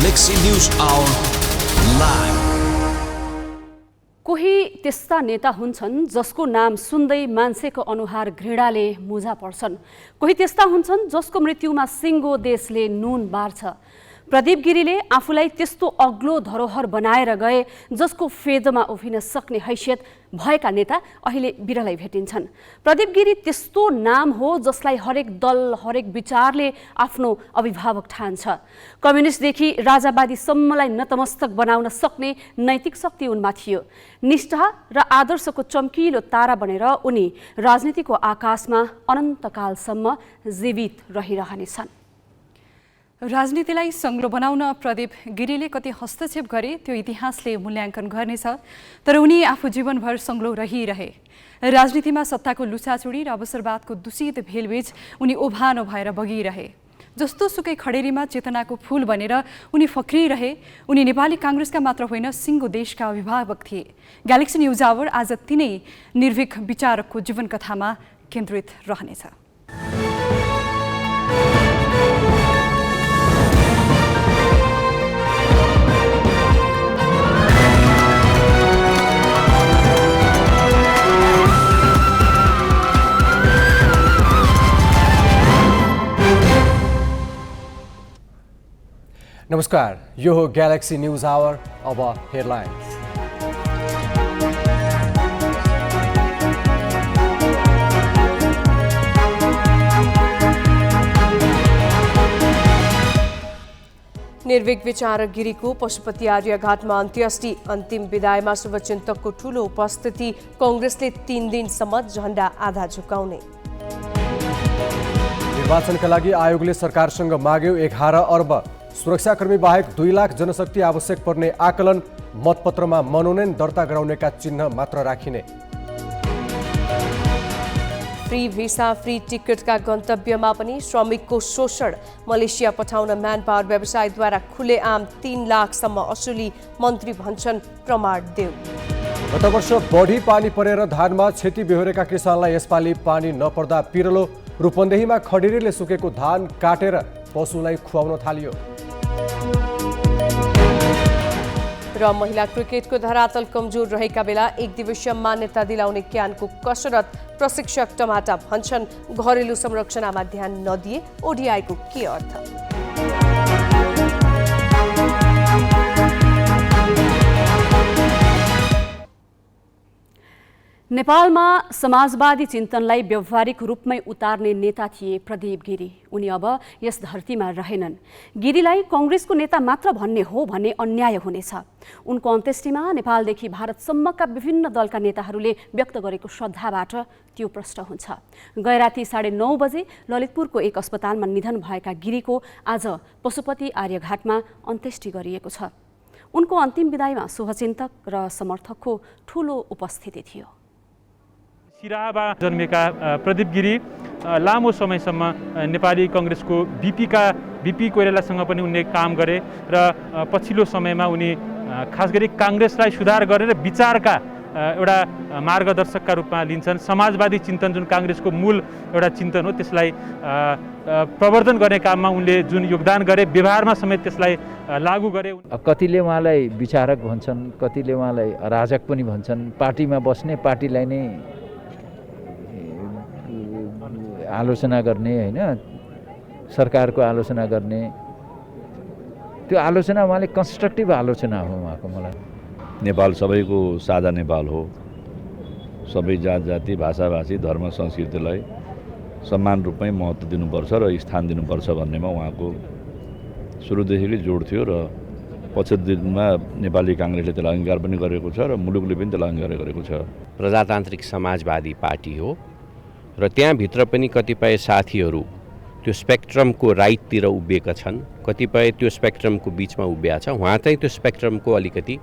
Galaxy News Hour live. कोही त्यस्ता नेता हुन्छन् जसको नाम सुन्दै मान्छेको अनुहार घृणाले मुजा पर्छन्। कोही त्यस्ता हुन्छन् जसको मृत्युमा सिङ्गो देशले नुन बार्छ। प्रदीप गिरीले आफूलाई त्यस्तो अग्लो धरोहर बनाएर गए जसको फेदमा उभिन सक्ने हैसियत भएका नेता अहिले बिरलै भेटिन्छन्। प्रदीप गिरी त्यस्तो नाम हो जसलाई हरेक दल हरेक विचारले आफ्नो अभिभावक ठान्छ। कम्युनिस्टदेखि राजावादीसम्मलाई नतमस्तक बनाउन सक्ने नैतिक शक्ति उनमा थियो। निष्ठा र आदर्शको चम्किलो तारा बनेर उनी राजनीतिको आकाशमा अनन्तकालसम्म जीवित रहिरहनेछन्। राजनीतिलाई सङ्ग्लो बनाउन प्रदीप गिरीले कति हस्तक्षेप गरे त्यो इतिहासले मूल्याङ्कन गर्नेछ, तर उनी आफू जीवनभर सङ्ग्लो रहिरहे। राजनीतिमा सत्ताको लुचाचुडी र अवसरवादको दूषित भेलबीच उनी ओभानो भएर बगिरहे। जस्तो सुकै खडेरीमा चेतनाको फूल बनेर उनी फक्रिरहे। उनी नेपाली काङ्ग्रेसका मात्र होइन, सिङ्गो देशका अभिभावक थिए। ग्यालेक्सी न्युज आवर आज तिनै निर्भीक विचारकको जीवनकथामा केन्द्रित रहनेछ। नमस्कार, यो हो ग्यालेक्सी न्युज आवर। अब हेडलाइन्स। निर्भीक विचारक गिरीको पशुपति आर्यघाटमा अन्त्येष्टि। अन्तिम विदायमा शुभचिन्तकको ठूलो उपस्थिति। कांग्रेसले 3 दिनसम्म झण्डा आधा झुकाउने। निर्वाचनका लागि आयोगले सरकारसँग माग्यो 11 अर्ब। सुरक्षाकर्मी बाहेक 2 लाख जनशक्ति आवश्यक पर्ने आकलन। मतपत्रमा मनोनयन दर्ता गराउनेका चिन्ह मात्र राखिने। फ्री भिसा फ्री टिकटका गन्तव्यमा पनि श्रमिकको शोषण। मलेसिया पठाउन म्यान पावर व्यवसायद्वारा खुलेआम 3 लाखसम्म असुली। मन्त्री भन्छन् प्रमाण देऊ। गत वर्ष बढी पानी परेर धानमा क्षति बेहोरेका किसानलाई यसपालि पानी नपर्दा पिरलो। रूपन्देहीमा खडेरीले सुकेको धान काटेर पशुलाई खुवाउन थालियो। र महिला क्रिकेटको धरातल कमजोर रहेका बेला 1 दिवसीय मान्यता दिलाउने क्यानको कसरत। प्रशिक्षक टमाटा भन्छन् घरेलु संरक्षणमा ध्यान नदिए ओडिआईको के अर्थ। नेपालमा समाजवादी चिन्तनलाई व्यावहारिक रूपमै उतार्ने नेता थिए प्रदीप गिरी। उनी अब यस धरतीमा रहेनन्। गिरीलाई कांग्रेसको नेता मात्र भन्ने हो भने अन्याय हुनेछ। उनको अन्त्येष्टिमा नेपालदेखि भारतसम्मका विभिन्न दलका नेताहरूले व्यक्त गरेको श्रद्धाबाट त्यो प्रष्ट हुन्छ। गैराती 9:30 बजे ललितपुरको एक अस्पतालमा निधन भएका गिरीको आज पशुपति आर्यघाटमा अन्त्येष्टि गरिएको छ। उनको अन्तिम विदायमा शुभचिन्तक र समर्थकको ठूलो उपस्थिति थियो। सिराहामा जन्मेका प्रदीप गिरी लामो समयसम्म नेपाली कांग्रेसको बीपी कोइरालासँग पनि उनले काम गरे र पछिल्लो समयमा उनी खास गरी कांग्रेसलाई सुधार गरेर विचारका एउटा मार्गदर्शकका रूपमा लिन्छन्। समाजवादी चिन्तन जुन कांग्रेसको मूल एउटा चिन्तन हो त्यसलाई प्रवर्धन गर्ने काममा उनले जुन योगदान गरे, व्यवहारमा समेत त्यसलाई लागू गरे। कतिले उहाँलाई विचारक भन्छन्, कतिले उहाँलाई अराजक पनि भन्छन्। पार्टीमा बस्ने, पार्टीलाई नै आलोचना गर्ने हैन, सरकारको आलोचना गर्ने, त्यो आलोचना उहाँले कन्स्ट्रक्टिभ आलोचना हो उहाँको। मलाई नेपाल सबैको साझा नेपाल हो। सबै जात जाति भाषा भाषी धर्म संस्कृतिलाई समान रूपमै महत्त्व दिनुपर्छ र स्थान दिनुपर्छ भन्नेमा उहाँको सुरुदेखिकै जोड थियो र पछिल्लो दिनमा नेपाली कांग्रेसले त्यसलाई अंगीकार पनि गरेको छ र मुलुकले पनि त्यसलाई अंगीकार गरेको छ। प्रजातान्त्रिक समाजवादी पार्टी हो र त्यहाँभित्र पनि कतिपय साथीहरू त्यो स्पेक्ट्रमको राइटतिर उभिएका छन्, कतिपय त्यो स्पेक्ट्रमको बिचमा उभिया छ। उहाँ चाहिँ त्यो स्पेक्ट्रमको अलिकति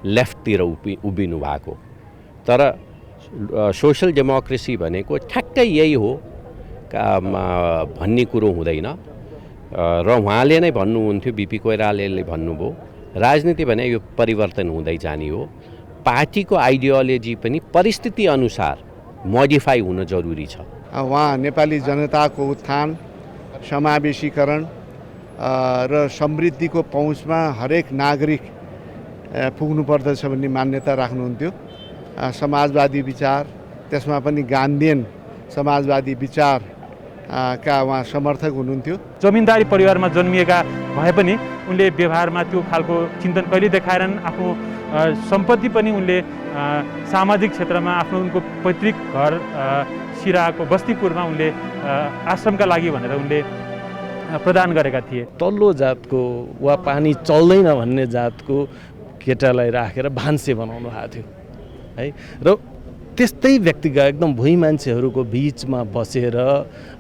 लेफ्टतिर उभिनु भएको। तर सोशल डेमोक्रेसी भनेको ठ्याक्कै यही हो भन्ने कुरो हुँदैन र उहाँले नै भन्नुहुन्थ्यो, बीपी कोइरालाले भन्नुभयो, राजनीति भने यो परिवर्तन हुँदै जाने हो। पार्टीको आइडियोलोजी पनि परिस्थिति अनुसार मोडिफाई हुन जरुरी छ। उहाँ नेपाली जनताको उत्थान, समावेशीकरण र समृद्धिको पहुँचमा हरेक नागरिक पुग्नुपर्दछ भन्ने मान्यता राख्नुहुन्थ्यो। समाजवादी विचार, त्यसमा पनि गान्धीयन समाजवादी विचार का उहाँ समर्थक हुनुहुन्थ्यो। जमिनदारी परिवारमा जन्मिएका भए पनि उनले व्यवहारमा त्यो खालको चिन्तन कहिले देखाएनन्। आफ्नो सम्पत्ति पनि उनले सामाजिक क्षेत्रमा आफ्नो उनको पैतृक घर सिराहाको बस्तीपुरमा उनले आश्रमका लागि भनेर उनले प्रदान गरेका थिए। तल्लो जातको वा पानी चल्दैन भन्ने जातको केटालाई राखेर भान्से बनाउनु भएको थियो है। र त्यस्तै व्यक्तिका एकदम भुइँ मान्छेहरूको बिचमा बसेर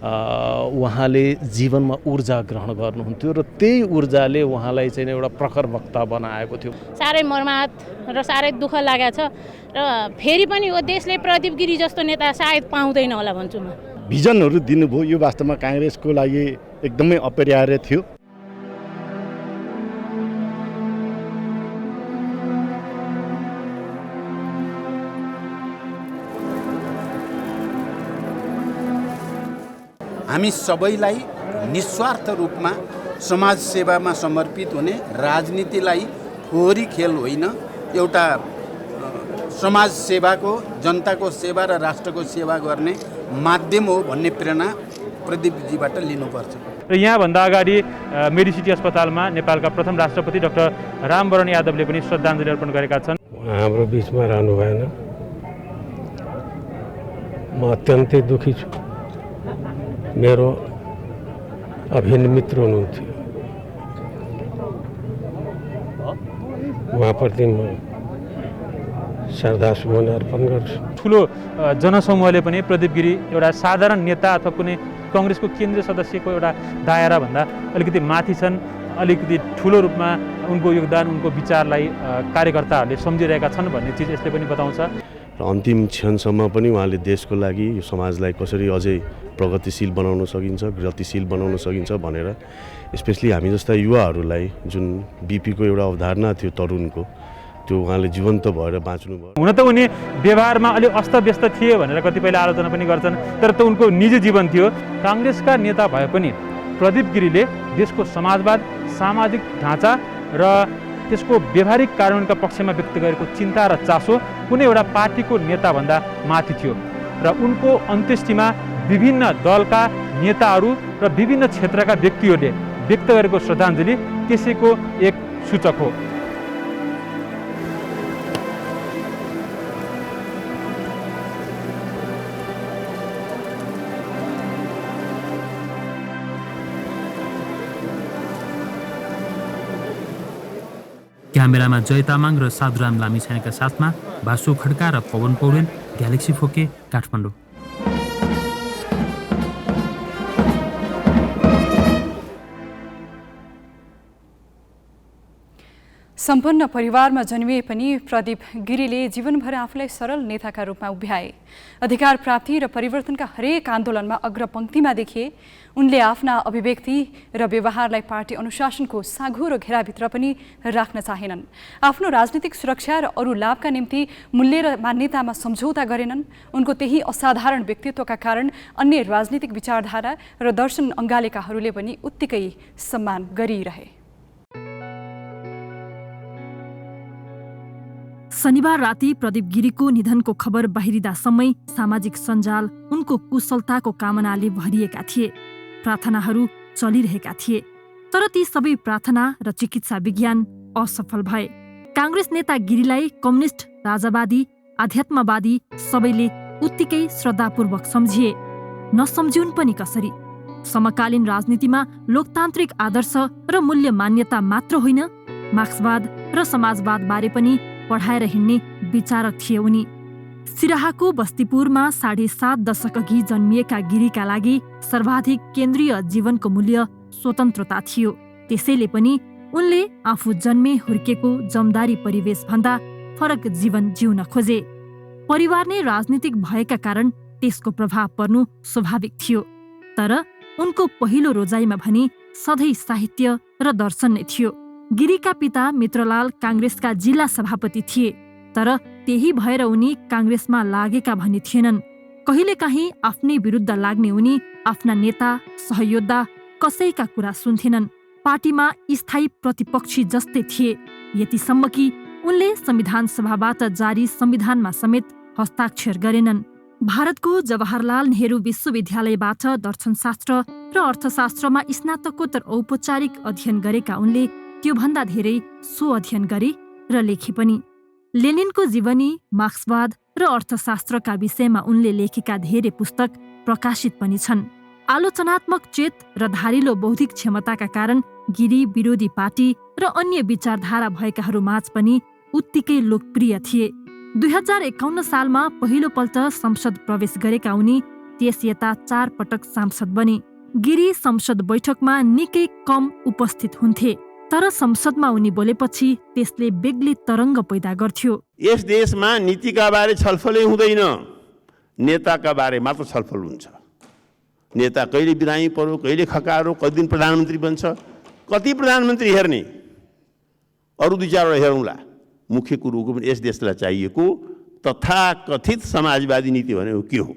उहाँले जीवनमा ऊर्जा ग्रहण गर्नुहुन्थ्यो र त्यही ऊर्जाले उहाँलाई चाहिँ एउटा प्रखर वक्ता बनाएको थियो। साह्रै मर्माहत र साह्रै दुःख लागेको छ र फेरि पनि यो देशले प्रदीप गिरी जस्तो नेता सायद पाउँदैन होला भन्छु म। भिजनहरू दिनुभयो, यो वास्तवमा काङ्ग्रेसको लागि एकदमै अपरिहार्य थियो। हामी सबैलाई निस्वार्थ रूपमा समाज सेवामा समर्पित हुने, राजनीतिलाई फोहोरी खेल होइन, एउटा समाज सेवाको, जनताको सेवा र राष्ट्रको सेवा गर्ने माध्यम हो भन्ने प्रेरणा प्रदीपजीबाट लिनुपर्छ। र यहाँभन्दा अगाडि मेडिसिटी अस्पतालमा नेपालका प्रथम राष्ट्रपति डाक्टर रामवरण यादवले पनि श्रद्धाञ्जली अर्पण गरेका छन्। हाम्रो बिचमा रहनु भएन, म अत्यन्तै दुखी छु। मेरो अभिन्न मित्र हुनुहुन्थ्यो, उहाँप्रति म श्रद्धासुमन अर्पण गर्छु। ठुलो जनसमूहले पनि प्रदीप गिरी एउटा साधारण नेता अथवा कुनै काङ्ग्रेसको केन्द्रीय सदस्यको एउटा दायराभन्दा अलिकति माथि छन्। अलिकति ठुलो रूपमा उनको योगदान, उनको विचारलाई कार्यकर्ताहरूले सम्झिरहेका छन् भन्ने चिज यसले पनि बताउँछ। र अन्तिम क्षणसम्म पनि उहाँले देशको लागि, यो समाजलाई कसरी अझै प्रगतिशील बनाउन सकिन्छ, गतिशील बनाउन सकिन्छ भनेर स्पेसली हामी जस्ता युवाहरूलाई, जुन बिपीको एउटा अवधारणा थियो तरुणको, त्यो उहाँले जीवन्त भएर बाँच्नुभयो। हुन त उनी व्यवहारमा अलिक अस्तव्यस्त थिए भनेर कतिपयले आलोचना पनि गर्छन्, तर त उनको निजी जीवन थियो। काङ्ग्रेसका नेता भए पनि प्रदीप गिरीले देशको समाजवाद, सामाजिक ढाँचा र त्यसको व्यवहारिक कार्यान्वयनका पक्षमा व्यक्त गरेको चिन्ता र चासो कुनै एउटा पार्टीको नेताभन्दा माथि थियो। र उनको अन्त्येष्टिमा विभिन्न दलका नेताहरू र विभिन्न क्षेत्रका व्यक्तिहरूले व्यक्त गरेको श्रद्धाञ्जली त्यसैको एक सूचक हो। क्यामेरामा जय तामाङ र साधुराम लामिछानेका साथमा बासु खड्का र पवन पौडेल, ग्यालेक्सी फोके, काठमाडौँ। सम्पन्न परिवारमा जन्मिए पनि प्रदीप गिरीले जीवनभर आफूलाई सरल नेताका रूपमा उभ्याए। अधिकार प्राप्ति र परिवर्तनका हरेक आन्दोलनमा अग्रपङ्क्तिमा देखिए। उनले आफ्ना अभिव्यक्ति र व्यवहारलाई पार्टी अनुशासनको साँघुरो घेराभित्र पनि राख्न चाहेनन्। आफ्नो राजनीतिक सुरक्षा र अरू लाभका निम्ति मूल्य र मान्यतामा सम्झौता गरेनन्। उनको त्यही असाधारण व्यक्तित्वका कारण अन्य राजनीतिक विचारधारा र दर्शन अङ्गालेकाहरूले पनि उत्तिकै सम्मान गरिरहे। शनिबार राति प्रदीप गिरीको निधनको खबर बाहिरिँदासम्मै सामाजिक सञ्जाल उनको कुशलताको कामनाले भरिएका थिए। प्रार्थनाहरू चलिरहेका थिए, तर ती सबै प्रार्थना र चिकित्सा विज्ञान असफल भए। काङ्ग्रेस नेता गिरीलाई कम्युनिस्ट, राजावादी, आध्यात्मवादी सबैले उत्तिकै श्रद्धापूर्वक सम्झिए। नसम्झिउन् पनि कसरी? समकालीन राजनीतिमा लोकतान्त्रिक आदर्श र मूल्य मान्यता मात्र होइन, मार्क्सवाद र समाजवाद बारे पनि पढाएर हिँड्ने विचारक थिए उनी। सिराहाको बस्तीपुरमा 7.5 दशक अघि जन्मिएका गिरीका लागि सर्वाधिक केन्द्रीय जीवनको मूल्य स्वतन्त्रता थियो। त्यसैले पनि उनले आफू जन्मे हुर्केको जमदारी परिवेशभन्दा फरक जीवन जिउन खोजे। परिवार नै राजनीतिक भएका कारण त्यसको प्रभाव पर्नु स्वाभाविक थियो। तर उनको पहिलो रोजाइमा भने सधैँ साहित्य र दर्शन नै थियो। गिरीका पिता मित्रलाल काङ्ग्रेसका जिल्ला सभापति थिए, तर त्यही भएर उनी काङ्ग्रेसमा लागेका भन्ने थिएनन्। कहिलेकाहीँ आफ्नै विरुद्ध लाग्ने उनी आफ्ना नेता, सहयोद्धा कसैका कुरा सुन्थेनन्। पार्टीमा स्थायी प्रतिपक्षी जस्तै थिए, यतिसम्म कि उनले संविधान सभाबाट जारी संविधानमा समेत हस्ताक्षर गरेनन्। भारतको जवाहरलाल नेहरू विश्वविद्यालयबाट दर्शनशास्त्र र अर्थशास्त्रमा स्नातकोत्तर औपचारिक अध्ययन गरेका उनले त्योभन्दा धेरै स्वअध्ययन गरे र लेखे पनि। लेनिनको जीवनी, मार्क्सवाद र अर्थशास्त्रका विषयमा उनले लेखेका धेरै पुस्तक प्रकाशित पनि छन्। आलोचनात्मक चेत र धारिलो बौद्धिक क्षमताका कारण गिरी विरोधी पार्टी र अन्य विचारधारा भएकाहरूमाझ पनि उत्तिकै लोकप्रिय थिए। 2051 सालमा पहिलोपल्ट संसद प्रवेश गरेका उनी त्यस यता 4 पटक सांसद बने। गिरी संसद बैठकमा निकै कम उपस्थित हुन्थे, तर संसदमा उनी बोलेपछि त्यसले बेग्लै तरङ्ग पैदा गर्थ्यो। यस देशमा नीतिका बारे छलफलै हुँदैन, नेताका बारे मात्र छलफल हुन्छ। नेता कहिले बिरामी पर्यो, कहिले खकारो, कति दिन प्रधानमन्त्री बन्छ, कति प्रधानमन्त्री हेर्ने, अरू 2-4 हेरौँला। मुख्य कुरोको पनि यस देशलाई चाहिएको तथाकथित समाजवादी नीति भनेको के हो?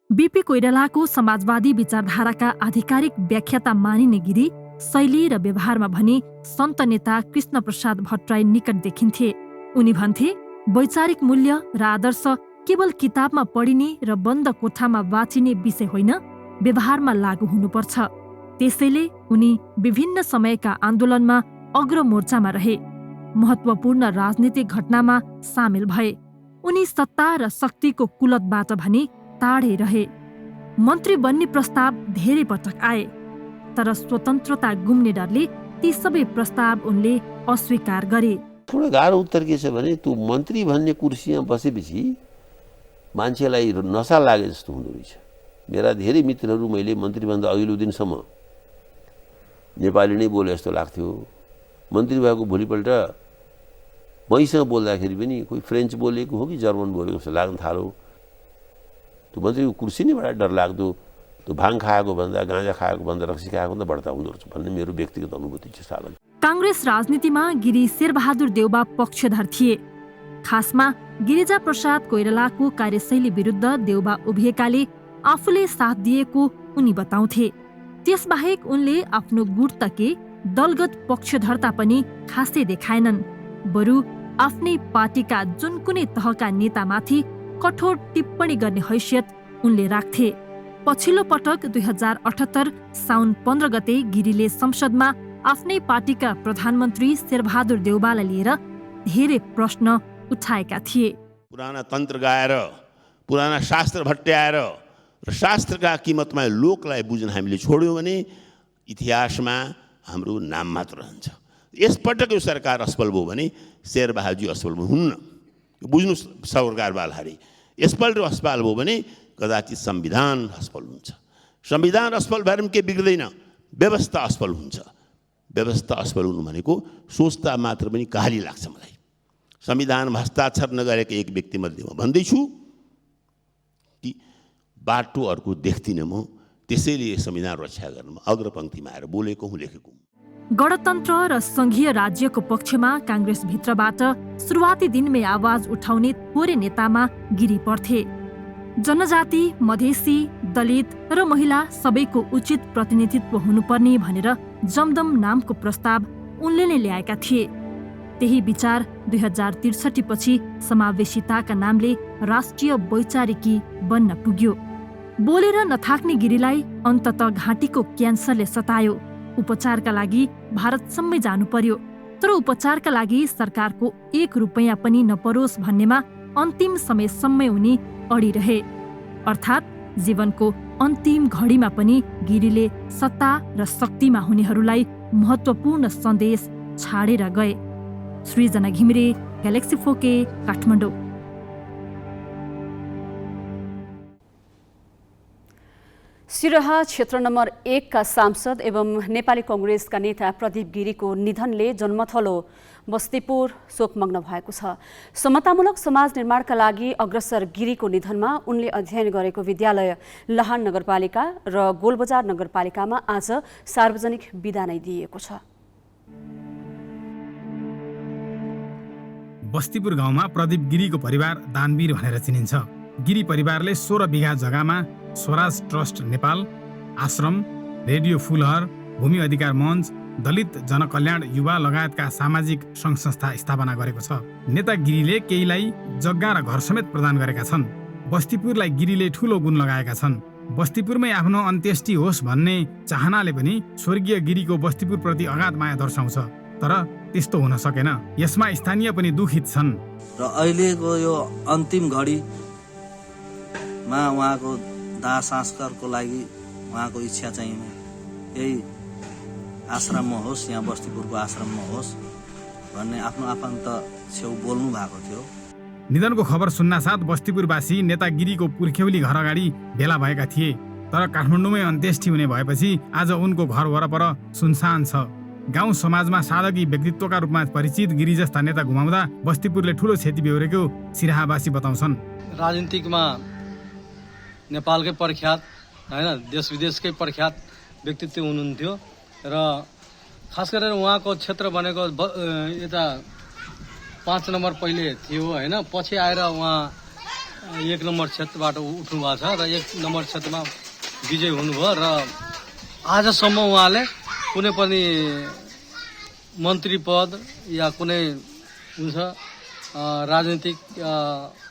बीपी कोइरालाको समाजवादी विचारधाराका आधिकारिक व्याख्याता मानिने गिरी शैली र व्यवहारमा भने सन्त नेता कृष्ण प्रसाद भट्टराई निकट देखिन्थे। उनी भन्थे, वैचारिक मूल्य र आदर्श केवल किताबमा पढिने र बन्द कोठामा वाचिने विषय होइन, व्यवहारमा लागू हुनुपर्छ। त्यसैले उनी विभिन्न समयका आन्दोलनमा अग्रमोर्चामा रहे, महत्त्वपूर्ण राजनीतिक घटनामा सामेल भए। उनी सत्ता र शक्तिको कुलतबाट भने टाढै रहे। मन्त्री बन्ने प्रस्ताव धेरै पटक आए, तर स्वतन्त्रता गुम्ने डरले ती सबै प्रस्ताव उनले अस्वीकार गरे। थोड़ा गाह्रो उत्तर के छ भने त्यो मन्त्री भन्ने कुर्सीमा बसेपछि मान्छेलाई नशा लागे जस्तो हुँदो रहेछ। मेरा धेरै मित्रहरू मैले मन्त्रीभन्दा अघिल्लो दिनसम्म नेपाली नै बोले जस्तो लाग्थ्यो। मन्त्री भएको भोलिपल्ट मैसँग बोल्दाखेरि पनि कोही फ्रेन्च बोलेको हो कि जर्मन बोलेको जस्तो लाग्न थाल्यो। त्यो मन्त्रीको कुर्सी नै बडा डरलाग्दो, त्यो भाङ खाएको भन्दा, गाँजा खाएको भन्दा, रक्सी खाएको भन्दा बढ्ता हुँदो रहेछ भन्ने मेरो व्यक्तिगत अनुभूति छ। सालन काङ्ग्रेस राजनीतिमा गिरी शेरबहादुर देउबा पक्षधर थिए। खासमा गिरिजा प्रसाद कोइरालाको कार्यशैली विरुद्ध देउबा उभिएकाले आफूले साथ दिएको उनी बताउँथे। त्यसबाहेक उनले आफ्नो गुटतके दलगत पक्षधरता पनि खासै देखाएनन्, बरु आफ्नै पार्टीका जुन कुनै तहका नेतामाथि कठोर टिप्पणी गर्ने हैसियत उनले राख्थे। पछिल्लो पटक 2078 साउन 15 गते गिरीले संसदमा आफ्नै पार्टीका प्रधानमन्त्री शेरबहादुर देउबालाई लिएर धेरै प्रश्न उठाएका थिए। पुराना तन्त्र गाएर, पुराना शास्त्र भट्ट्याएर र शास्त्रका किमतमा लोकलाई बुझ्न हामीले छोड्यौँ भने इतिहासमा हाम्रो नाम मात्र रहन्छ। यसपटक यो सरकार असफल भयो भने शेरबहादुर असफल हुन्न, बुझ्नु सरकारवालाहरूले। यसपल्ट असफल भयो भने कदाचित संविधान असफल हुन्छ। संविधान असफल भएर पनि के बिग्रिँदैन, व्यवस्था असफल हुन्छ। व्यवस्था असफल हुनु भनेको सोच्दा मात्र पनि कहाली लाग्छ मलाई। संविधानमा हस्ताक्षर नगरेको एक व्यक्तिमध्ये म भन्दैछु कि बाटो अर्को देख्दिनँ म, त्यसैले संविधान रक्षा गर्न अग्रपङ्क्तिमा आएर बोलेको हुँ, लेखेको हुँ। गणतन्त्र र सङ्घीय राज्यको पक्षमा काङ्ग्रेसभित्रबाट सुरुवाती दिनमै आवाज उठाउने थोरै नेतामा गिरी पर्थे। जनजाति, मधेसी, दलित र महिला सबैको उचित प्रतिनिधित्व हुनुपर्ने भनेर जमदम नामको प्रस्ताव उनले नै ल्याएका थिए। त्यही विचार 2063 पछि समावेशिताका नामले राष्ट्रिय वैचारिकी बन्न पुग्यो। बोलेर नथाक्ने गिरीलाई अन्ततः घाँटीको क्यान्सरले सतायो। उपचारका लागि भारतसम्मै जानु पर्यो, तर उपचारका लागि सरकारको 1 रुपैयाँ पनि नपरोस् भन्नेमा अन्तिम समयसम्मै उनी अडिरहे। अर्थात् जीवनको अन्तिम घडीमा पनि गिरीले सत्ता र शक्तिमा हुनेहरूलाई महत्त्वपूर्ण सन्देश छाडेर गए। सृजना घिमिरे, ग्यालेक्सी 4K, काठमाडौँ। सिरहा क्षेत्र नम्बर 1 का सांसद एवं नेपाली कांग्रेसका नेता प्रदीप गिरीको निधनले जन्मथलो बस्तीपुर शोकमग्न भएको छ। समतामूलक समाज निर्माणका लागि अग्रसर गिरीको निधनमा उनले अध्ययन गरेको विद्यालय लहान नगरपालिका र गोलबजार नगरपालिकामा आज सार्वजनिक बिदा नै दिएको छ। बस्तीपुर गाउँमा प्रदीप गिरीको परिवार दानवीर भनेर चिनिन्छ। गिरी परिवारले 16 बिघा जग्गामा स्वराज ट्रस्ट नेपाल, आश्रम, रेडियो फुलहर, भूमि अधिकार मञ्च, दलित जनकल्याण युवा लगायतका सामाजिक सङ्घ संस्था स्थापना गरेको छ। नेता गिरीले केहीलाई जग्गा र घर समेत प्रदान गरेका छन्। बस्तीपुरलाई गिरीले ठूलो गुण लगाएका छन्। बस्तीपुरमै आफ्नो अन्त्येष्टि होस् भन्ने चाहनाले पनि स्वर्गीय गिरीको बस्तीपुर प्रति अगाध माया दर्शाउँछ। तर त्यस्तो हुन सकेन। यसमा स्थानीय पनि दुखित छन्। र अहिलेको यो अन्तिम घडीमा उहाँको दाह संस्कारको लागि उहाँको इच्छा चाहिँ यही आश्रममा होस्, यहाँ बस्तीपुरको आश्रममा होस् भन्ने आफ्नो आफन्त छेउ बोल्नु भएको थियो। निधनको खबर सुन्नासाथ बस्तीपुरवासी नेता गिरीको पुर्ख्यौली घर अगाडि भेला भएका थिए। तर काठमाडौँमै अन्त्येष्टि हुने भएपछि आज उनको घर वरपर सुनसान छ। गाउँ समाजमा साधकी व्यक्तित्वका रूपमा परिचित गिरी जस्ता नेता गुमाउँदा बस्तीपुरले ठूलो क्षति बेहोरेको सिराहावासी बताउँछन्। राजनीतिकमा नेपालकै प्रख्यात हैन, देश विदेशकै प्रख्यात व्यक्तित्व हुनुहुन्थ्यो र खास गरेर उहाँको क्षेत्र भनेको यता 5 नम्बर पहिले थियो हैन, पछि आएर उहाँ 1 नम्बर क्षेत्रबाट उठ्नु भएको छ र 1 नम्बर क्षेत्रमा विजय हुनुभयो र आजसम्म उहाँले कुनै पनि मन्त्री पद या कुनै हुन्छ राजनीतिक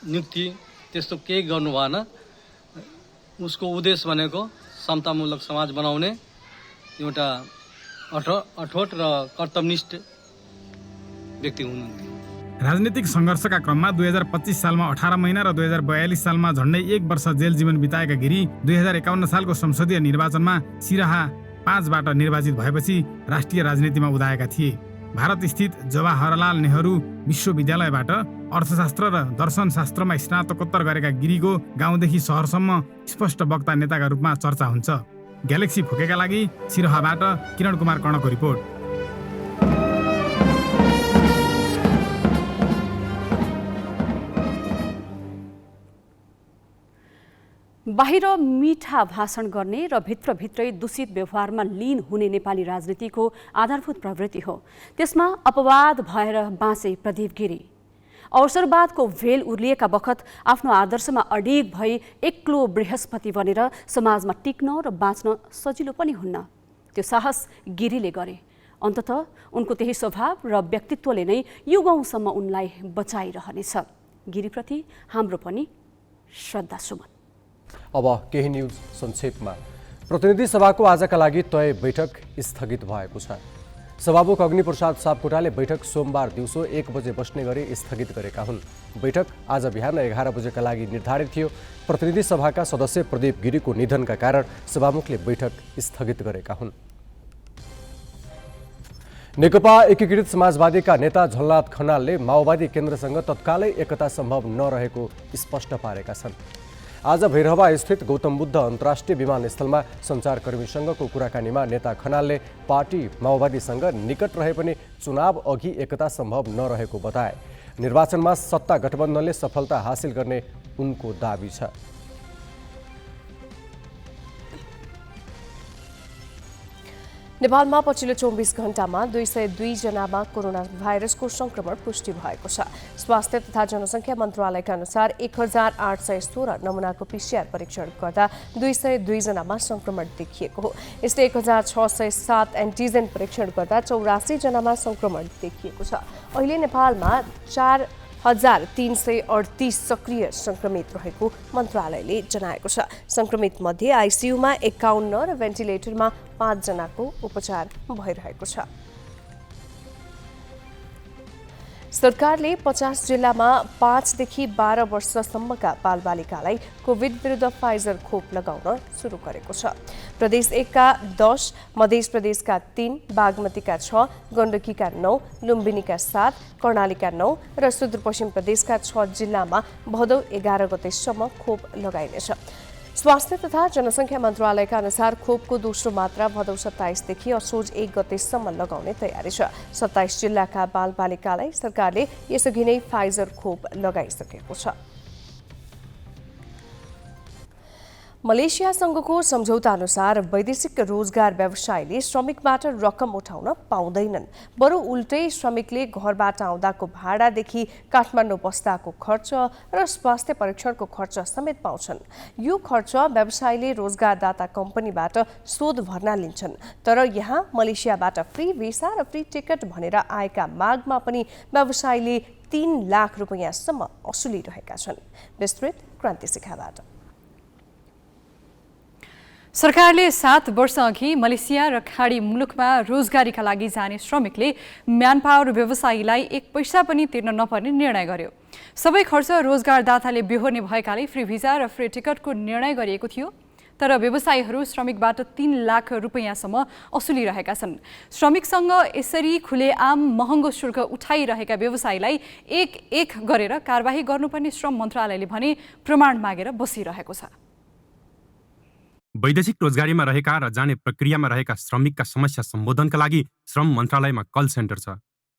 नियुक्ति त्यस्तो केही गर्नु भएन। उसको उद्देश्य भनेको समतामूलक समाज बनाउने एउटा अठोट र कर्तव्यनिष्ठ व्यक्ति हुनुहुन्थ्यो। राजनीतिक सङ्घर्षका क्रममा 2025 सालमा 18 महिना र 2042 सालमा झण्डै 1 वर्ष जेल जीवन बिताएका गिरी 2051 सालको संसदीय निर्वाचनमा सिराहा 5 बाट निर्वाचित भएपछि राष्ट्रिय राजनीतिमा उदाएका थिए। भारत स्थित जवाहरलाल नेहरू विश्वविद्यालयबाट अर्थशास्त्र र दर्शनशास्त्रमा स्नातकोत्तर गरेका गिरीको गाउँदेखि सहरसम्म स्पष्ट वक्ता नेताका रूपमा चर्चा हुन्छ। ग्यालेक्सी फोकेका लागि सिराहाबाट किरण कुमार कर्णको रिपोर्ट। बाहिर मिठा भाषण गर्ने र भित्रभित्रै दूषित व्यवहारमा लीन हुने नेपाली राजनीतिको आधारभूत प्रवृत्ति हो। त्यसमा अपवाद भएर बाँचे प्रदीप गिरी। अवसरवादको भेल उर्लिएका बखत आफ्नो आदर्शमा अडिग भई एक्लो बृहस्पति बनेर समाजमा टिक्न र बाँच्न सजिलो पनि हुन्न। त्यो साहस गिरीले गरे। अन्ततः उनको त्यही स्वभाव र व्यक्तित्वले नै युगौँसम्म उनलाई बचाइरहनेछ। गिरीप्रति हाम्रो पनि श्रद्धा सुमन। अब केही न्यूज संक्षेपमा। प्रतिनिधि सभाको आजका लागि तय बैठक स्थगित भएको छ। सभामुख अग्निप्रसाद सापकोटाले बैठक सोमबार दिउँसो 1 बजे बस्ने गरी स्थगित गरेका हुन्। बैठक आज बिहान 11 बजेका लागि निर्धारित थियो। प्रतिनिधि सभाका सदस्य प्रदीप गिरीको निधनका कारण सभामुखले बैठक स्थगित गरेका हुन्। नेकपा एकीकृत समाजवादीका नेता झलनाथ खनालले माओवादी केन्द्रसँग तत्कालै एकता सम्भव नरहेको स्पष्ट पारेका छन्। आज भैरहवा स्थित गौतम बुद्ध अन्तर्राष्ट्रिय विमानस्थलमा सञ्चारकर्मीसँगको कुराकानीमा नेता खनालले पार्टी माओवादीसँग निकट रहे पनि चुनाव अघि एकता सम्भव नरहेको बताए। निर्वाचनमा सत्ता गठबन्धनले सफलता हासिल गर्ने उनको दाबी छ। नेपालमा पछिल्लो 24 घण्टामा 202 जनामा कोरोना भाइरसको संक्रमण पुष्टि भएको छ। स्वास्थ्य तथा जनसङ्ख्या मन्त्रालयका अनुसार 1816 नमुनाको PCR परीक्षण गर्दा 202 जनामा संक्रमण देखिएको हो। यस्तै 1607 एन्टिजेन परीक्षण गर्दा 84 जनामा संक्रमण देखिएको छ। अहिले नेपालमा 4338 सक्रिय संक्रमित रहेको मन्त्रालयले जनाएको छ। संक्रमित मध्ये आइसियुमा 51 र भेन्टिलेटरमा 5 जनाको उपचार भइरहेको छ। सरकारले 50 जिल्लामा 5 देखि 12 वर्षसम्मका बालबालिकालाई कोभिड विरुद्ध फाइजर खोप लगाउन सुरु गरेको छ। प्रदेश 1 का 10, मध्य प्रदेशका 3, बागमतीका 6, गण्डकीका 9, लुम्बिनीका 7, कर्णालीका 9 र सुदूरपश्चिम प्रदेशका 6 जिल्लामा भदौ 11 गतेसम्म खोप लगाइनेछ। स्वास्थ्य तथा जनसङ्ख्या मन्त्रालयका अनुसार खोपको दोस्रो मात्रा भदौ 27 देखि असोज 1 गतेसम्म लगाउने तयारी छ। 27 जिल्लाका बालबालिकालाई सरकारले यसअघि नै फाइजर खोप लगाइसकेको छ। मलेसियासँगको सम्झौता अनुसार वैदेशिक रोजगार व्यवसायले श्रमिकबाट रकम उठाउन पाउँदैनन्। बरु उल्टै श्रमिकले घरबाट आउँदाको भाडादेखि काठमाडौँ बस्दाको खर्च र स्वास्थ्य परीक्षणको खर्च समेत पाउँछन्। यो खर्च व्यवसायले रोजगारदाता कम्पनीबाट शोध भर्ना लिन्छन्। तर यहाँ मलेसियाबाट फ्री भिसा र फ्री टिकट भनेर आएका मागमा पनि व्यवसायले 3 लाख रुपैयाँसम्म असुलिरहेका छन्। विस्तृत क्रान्ति शिखाबाट। सरकारले 7 वर्ष अघि मलेसिया र खाडी मुलुकमा रोजगारीका लागि जाने श्रमिकले म्यानपावर व्यवसायीलाई 1 पैसा पनि तिर्न नपर्ने निर्णय गर्यो। सबै खर्च रोजगारदाताले बेहोर्ने भएकाले फ्री भिजा र फ्री टिकटको निर्णय गरिएको थियो। तर व्यवसायीहरू श्रमिकबाट 3 लाख रुपैयाँसम्म असुलिरहेका छन्। श्रमिकसँग यसरी खुलेआम महँगो शुल्क उठाइरहेका व्यवसायीलाई एक गरेर कारबाही गर्नुपर्ने श्रम मन्त्रालयले भने प्रमाण मागेर बसिरहेको छ। वैदेशिक रोजगारीमा रहेका र जाने प्रक्रियामा रहेका श्रमिकका समस्या सम्बोधनका लागि श्रम मन्त्रालयमा कल सेन्टर छ।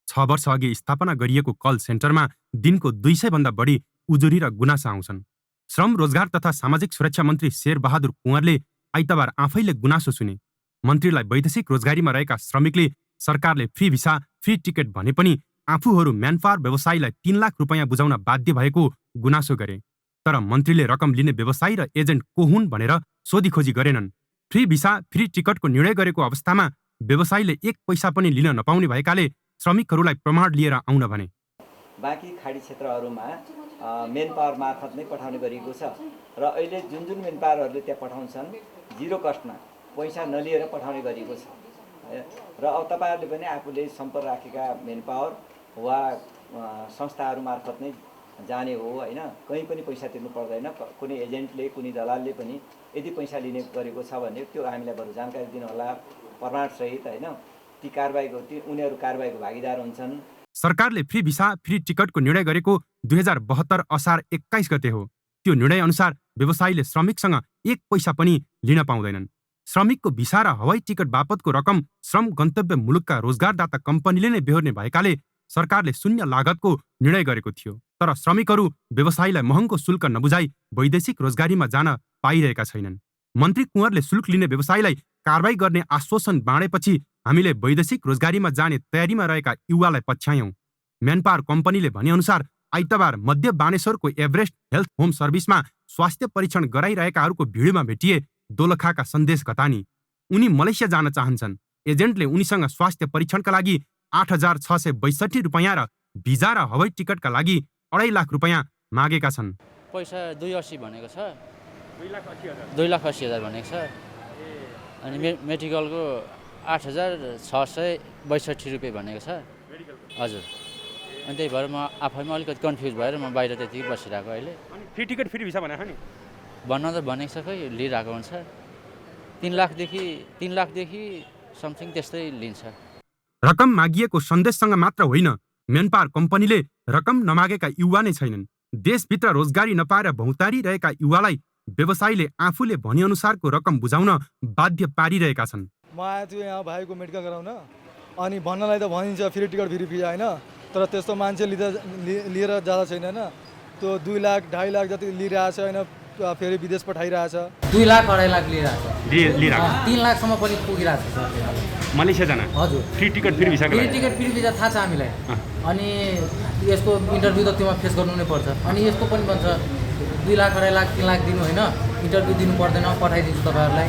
6 वर्ष अघि स्थापना गरिएको कल सेन्टरमा दिनको 200 भन्दा बढी उजुरी र गुनासा आउँछन्। श्रम रोजगार तथा सामाजिक सुरक्षा मन्त्री शेरबहादुर कुँवरले आइतबार आफैले गुनासो सुने। मन्त्रीलाई वैदेशिक रोजगारीमा रहेका श्रमिकले सरकारले फ्री भिसा फ्री टिकट भने पनि आफूहरू म्यानपावर व्यवसायीलाई 3 लाख रुपैयाँ बुझाउन बाध्य भएको गुनासो गरे। तर मन्त्रीले रकम लिने व्यवसायी र एजेन्ट को हुन् भनेर सोधीखोजी गरेनन्। फ्री भिसा फ्री टिकटको निर्णय गरेको अवस्थामा व्यवसायीले 1 पैसा पनि लिन नपाउने भएकाले श्रमिकहरूलाई प्रमाण लिएर आउन भने। बाँकी खाडी क्षेत्रहरूमा मेन पावर मार्फत नै पठाउने गरिएको छ र अहिले जुन मेन पावरहरूले त्यहाँ पठाउँछन् 0 कस्टमा पैसा नलिएर पठाउने गरिएको छ। र अब तपाईँहरूले पनि आफूले सम्पर्क राखेका मेन पावर वा संस्थाहरू मार्फत नै जाने हो हैन, कहीँ पनि पैसा तिर्नु पर्दैन। कुनै एजेन्टले कुनै दलालले पनि यदि पैसा लिने गरेको छ भने त्यो हामीलाई बरु जानकारी दिनु होला प्रमाणसहित हैन। ती कारबाहीको उनीहरू कारबाहीको भागीदार हुन्छन्। सरकारले फ्री भिसा फ्री टिकटको निर्णय गरेको 2072 असार 21 गते हो। त्यो निर्णय अनुसार व्यवसायीले श्रमिकसँग 1 पैसा पनि लिन पाउँदैनन्। श्रमिकको भिसा र हवाई टिकट बापतको रकम श्रम गन्तव्य मुलुकका रोजगारदाता कम्पनीले नै बेहोर्ने भएकाले सरकारले शून्य लागतको निर्णय गरेको थियो। तर श्रमिकहरू व्यवसायीलाई महँगो शुल्क नबुझाइ वैदेशिक रोजगारीमा जान पाइरहेका छैनन्। मन्त्री कुँवरले शुल्क लिने व्यवसायीलाई कारबाही गर्ने आश्वासन बाँडेपछि हामीले वैदेशिक रोजगारीमा जाने तयारीमा रहेका युवालाई पछ्यायौं। म्यानपावर कम्पनीले भनेअनुसार आइतबार मध्य बानेश्वरको एभरेस्ट हेल्थ होम सर्भिसमा स्वास्थ्य परीक्षण गराइरहेकाहरूको भिडमा भेटिए दोलखाका सन्देश घतानी। उनी मलेसिया जान चाहन्छन्। एजेन्टले उनीसँग स्वास्थ्य परीक्षणका लागि 8,662 रुपैयाँ र भिजा र हवाई टिकटका लागि 2.5 लाख रुपैयाँ मागेका छन्। पैसा 280 भनेको छ, 2,80,000 भनेको छ। अनि मेडिकलको 8,662 रुपियाँ भनेको छ। हजुर, अनि त्यही भएर म आफैमा अलिकति कन्फ्युज भएर म बाहिर त्यतिकै बसिरहेको अहिले। फ्री टिकट फ्री भिसा भनेको नि भन्न त भनेको छ, खै लिइरहेको हुन्छ। 3 लाखदेखि समथिङ त्यस्तै लिन्छ। रकम मागिएको सन्देशसँग मात्र होइन, म्यानपावर कम्पनीले रकम नमागेका युवा नै छैनन्। देशभित्र रोजगारी नपाएर भौतारी रहेका युवालाई व्यवसायीले आफूले भनेअनुसारको रकम बुझाउन बाध्य पारिरहेका छन्। म आएको छु यहाँ भाइको मेडिकल गराउन, अनि भन्नलाई त भनिन्छ फ्री टिकट फ्री भिजा होइन, तर त्यस्तो मान्छे लिएर जाँदा छैन होइन। त्यो 2 लाख 2.5 लाख जति लिइरहेछ होइन, फेरि विदेश पठाइरहेछ। 2 लाख 2.5 लाख लिइरहेछ, 3 लाखसम्म पनि पुगिरहेछ मलेसिया जान। हजुर, फ्री टिकट फ्री भिसा थाहा छ हामीलाई। अनि यसको इन्टरभ्यू त त्योमा फेस गर्नु नै पर्छ। अनि यसको पनि भन्छ 2 लाख 2.5 लाख 3 लाख दिनु होइन, इन्टरभ्यू दिनु पर्दैन, पठाइदिन्छु तपाईँहरूलाई।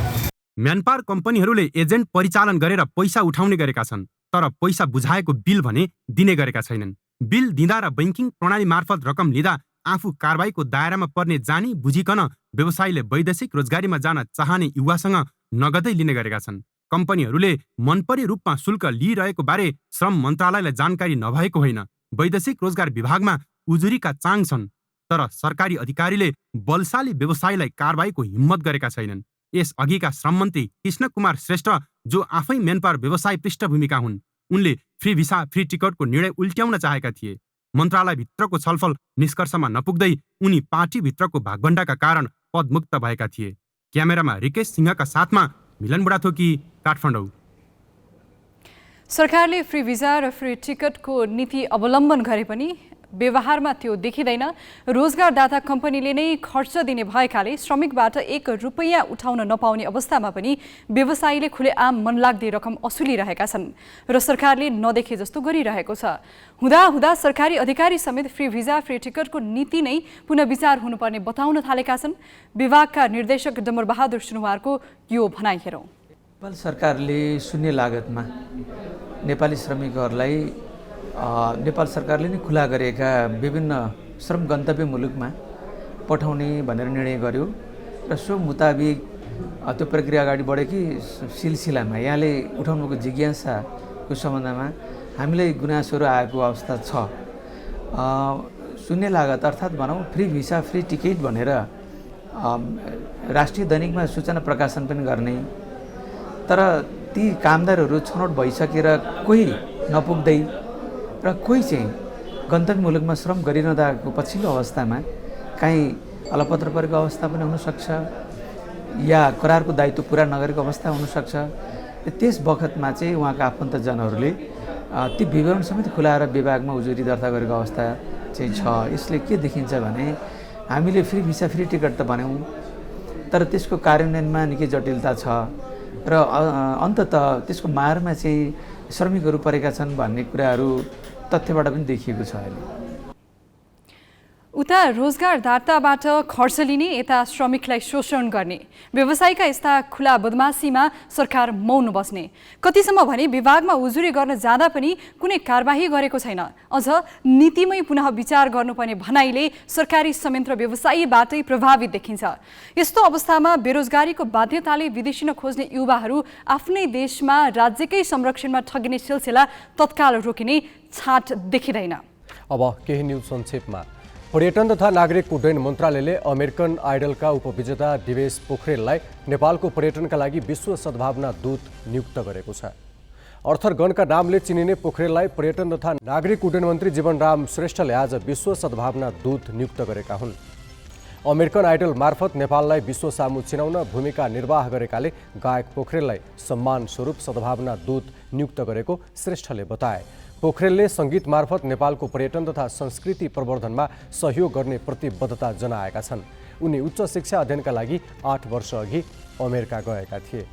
म्यानपावर कम्पनीहरूले एजेन्ट परिचालन गरेर पैसा उठाउने गरेका छन्, तर पैसा बुझाएको बिल भने दिने गरेका छैनन्। बिल दिँदा र बैंकिङ प्रणाली मार्फत रकम लिँदा आफू कारबाहीको दायरामा पर्ने जानी बुझिकन व्यवसायीले वैदेशिक रोजगारीमा जान चाहने युवासँग नगदै लिने गरेका छन्। कम्पनीहरूले मनपरी रूपमा शुल्क लिइरहेको बारे श्रम मन्त्रालयलाई जानकारी नभएको होइन। वैदेशिक रोजगार विभागमा उजुरीका चाङ छन्, तर सरकारी अधिकारीले बलशाली व्यवसायीलाई कारबाहीको हिम्मत गरेका छैनन्। यस अघिका श्रम मन्त्री कृष्ण कुमार श्रेष्ठ, जो आफै म्यानपावर व्यवसाय पृष्ठभूमिका हुन्, उनले फ्री भिसा फ्री टिकटको निर्णय उल्ट्याउन चाहेका थिए। मन्त्रालयभित्रको छलफल निष्कर्षमा नपुग्दै उनी पार्टीभित्रको भागभण्डाका कारण पदमुक्त भएका थिए। क्यामेरामा रिकेश सिंहका साथमा मिलन बुढाथोकी, काठमाडौँ। सरकारले फ्री भिजा र फ्री टिकटको नीति अवलम्बन गरे पनि व्यवहारमा त्यो देखिँदैन। रोजगारदाता कम्पनीले नै खर्च दिने भएकाले श्रमिकबाट 1 रुपैयाँ उठाउन नपाउने अवस्थामा पनि व्यवसायीले खुलेआम मनलाग्दे रकम असुलिरहेका छन् र सरकारले नदेखे जस्तो गरिरहेको छ। हुँदा सरकारी अधिकारी समेत फ्री भिजा फ्री टिकटको नीति नै पुनः विचार हुनुपर्ने बताउन थालेका छन्। विभागका निर्देशक डमरबहादुर सुनुवारको यो भनाइ हेरौँ। नेपाल सरकारले शून्य लागतमा नेपाली श्रमिकहरूलाई नेपाल सरकारले नै खुला गरेका विभिन्न श्रम गन्तव्य मुलुकमा पठाउने भनेर निर्णय गर्यो र सो मुताबिक त्यो प्रक्रिया अगाडि बढ्यो कि सिलसिलामा यहाँले उठाउनुको जिज्ञासाको सम्बन्धमा हामीलाई गुनासोहरू आएको अवस्था छ। शून्य लागत अर्थात् भनौँ फ्री भिसा फ्री टिकट भनेर राष्ट्रिय दैनिकमा सूचना प्रकाशन पनि गर्ने, तर ती कामदारहरू छनौट भइसकेर कोही नपुग्दै र कोही चाहिँ गन्तव्य मुलुकमा श्रम गरिरहँदाको पछिल्लो अवस्थामा काहीँ अलपत्र परेको अवस्था पनि हुनसक्छ या करारको दायित्व पुरा नगरेको अवस्था हुनसक्छ। त्यस बखतमा चाहिँ उहाँका आफन्तजनहरूले ती विवरण समेत खुलाएर विभागमा उजुरी दर्ता गरेको अवस्था चाहिँ छ। यसले के देखिन्छ भने हामीले फ्री भिसा फ्री टिकट त भन्यौँ, तर त्यसको कार्यान्वयनमा निकै जटिलता छ र अन्ततः त्यसको मारमा चाहिँ श्रमिकहरू परेका छन् भन्ने कुराहरू तथ्यबाट पनि देखिएको छ। अहिले उता रोजगारदाताबाट खर्च लिने, यता श्रमिकलाई शोषण गर्ने व्यवसायका यस्ता खुला बदमासीमा सरकार मौन बस्ने। कतिसम्म भने विभागमा उजुरी गर्न जाँदा पनि कुनै कारबाही गरेको छैन। अझ नीतिमै पुनः विचार गर्नुपर्ने भनाइले सरकारी संयन्त्र व्यवसायीबाटै प्रभावित देखिन्छ। यस्तो अवस्थामा बेरोजगारीको बाध्यताले विदेशी खोज्ने युवाहरू आफ्नै देशमा राज्यकै संरक्षणमा ठगिने सिलसिला तत्काल रोकिने छाट देखिँदैन। अब केही न्यूज संक्षेपमा। पर्यटन तथा नागरिक उड्डयन मन्त्रालयले अमेरिकन आइडलका उपविजेता दिवेश पोखरेललाई नेपालको पर्यटनका लागि विश्व सद्भावना दूत नियुक्त गरेको छ। अर्थर गणका नामले चिनिने पोखरेललाई पर्यटन तथा नागरिक उड्डयन मन्त्री जीवनराम श्रेष्ठले आज विश्व सद्भावना दूत नियुक्त गरेका हुन्। अमेरिकन आइडल मार्फत नेपाललाई विश्व सामु चिनाउन भूमिका निर्वाह गरेकाले गायक पोखरेललाई सम्मान स्वरूप सद्भावना दूत नियुक्त गरेको श्रेष्ठले बताए। पोखरेलले सङ्गीत मार्फत नेपालको पर्यटन तथा संस्कृति प्रवर्धनमा सहयोग गर्ने प्रतिबद्धता जनाएका छन्। उनी उच्च शिक्षा अध्ययनका लागि 8 वर्ष अघि अमेरिका गएका थिए।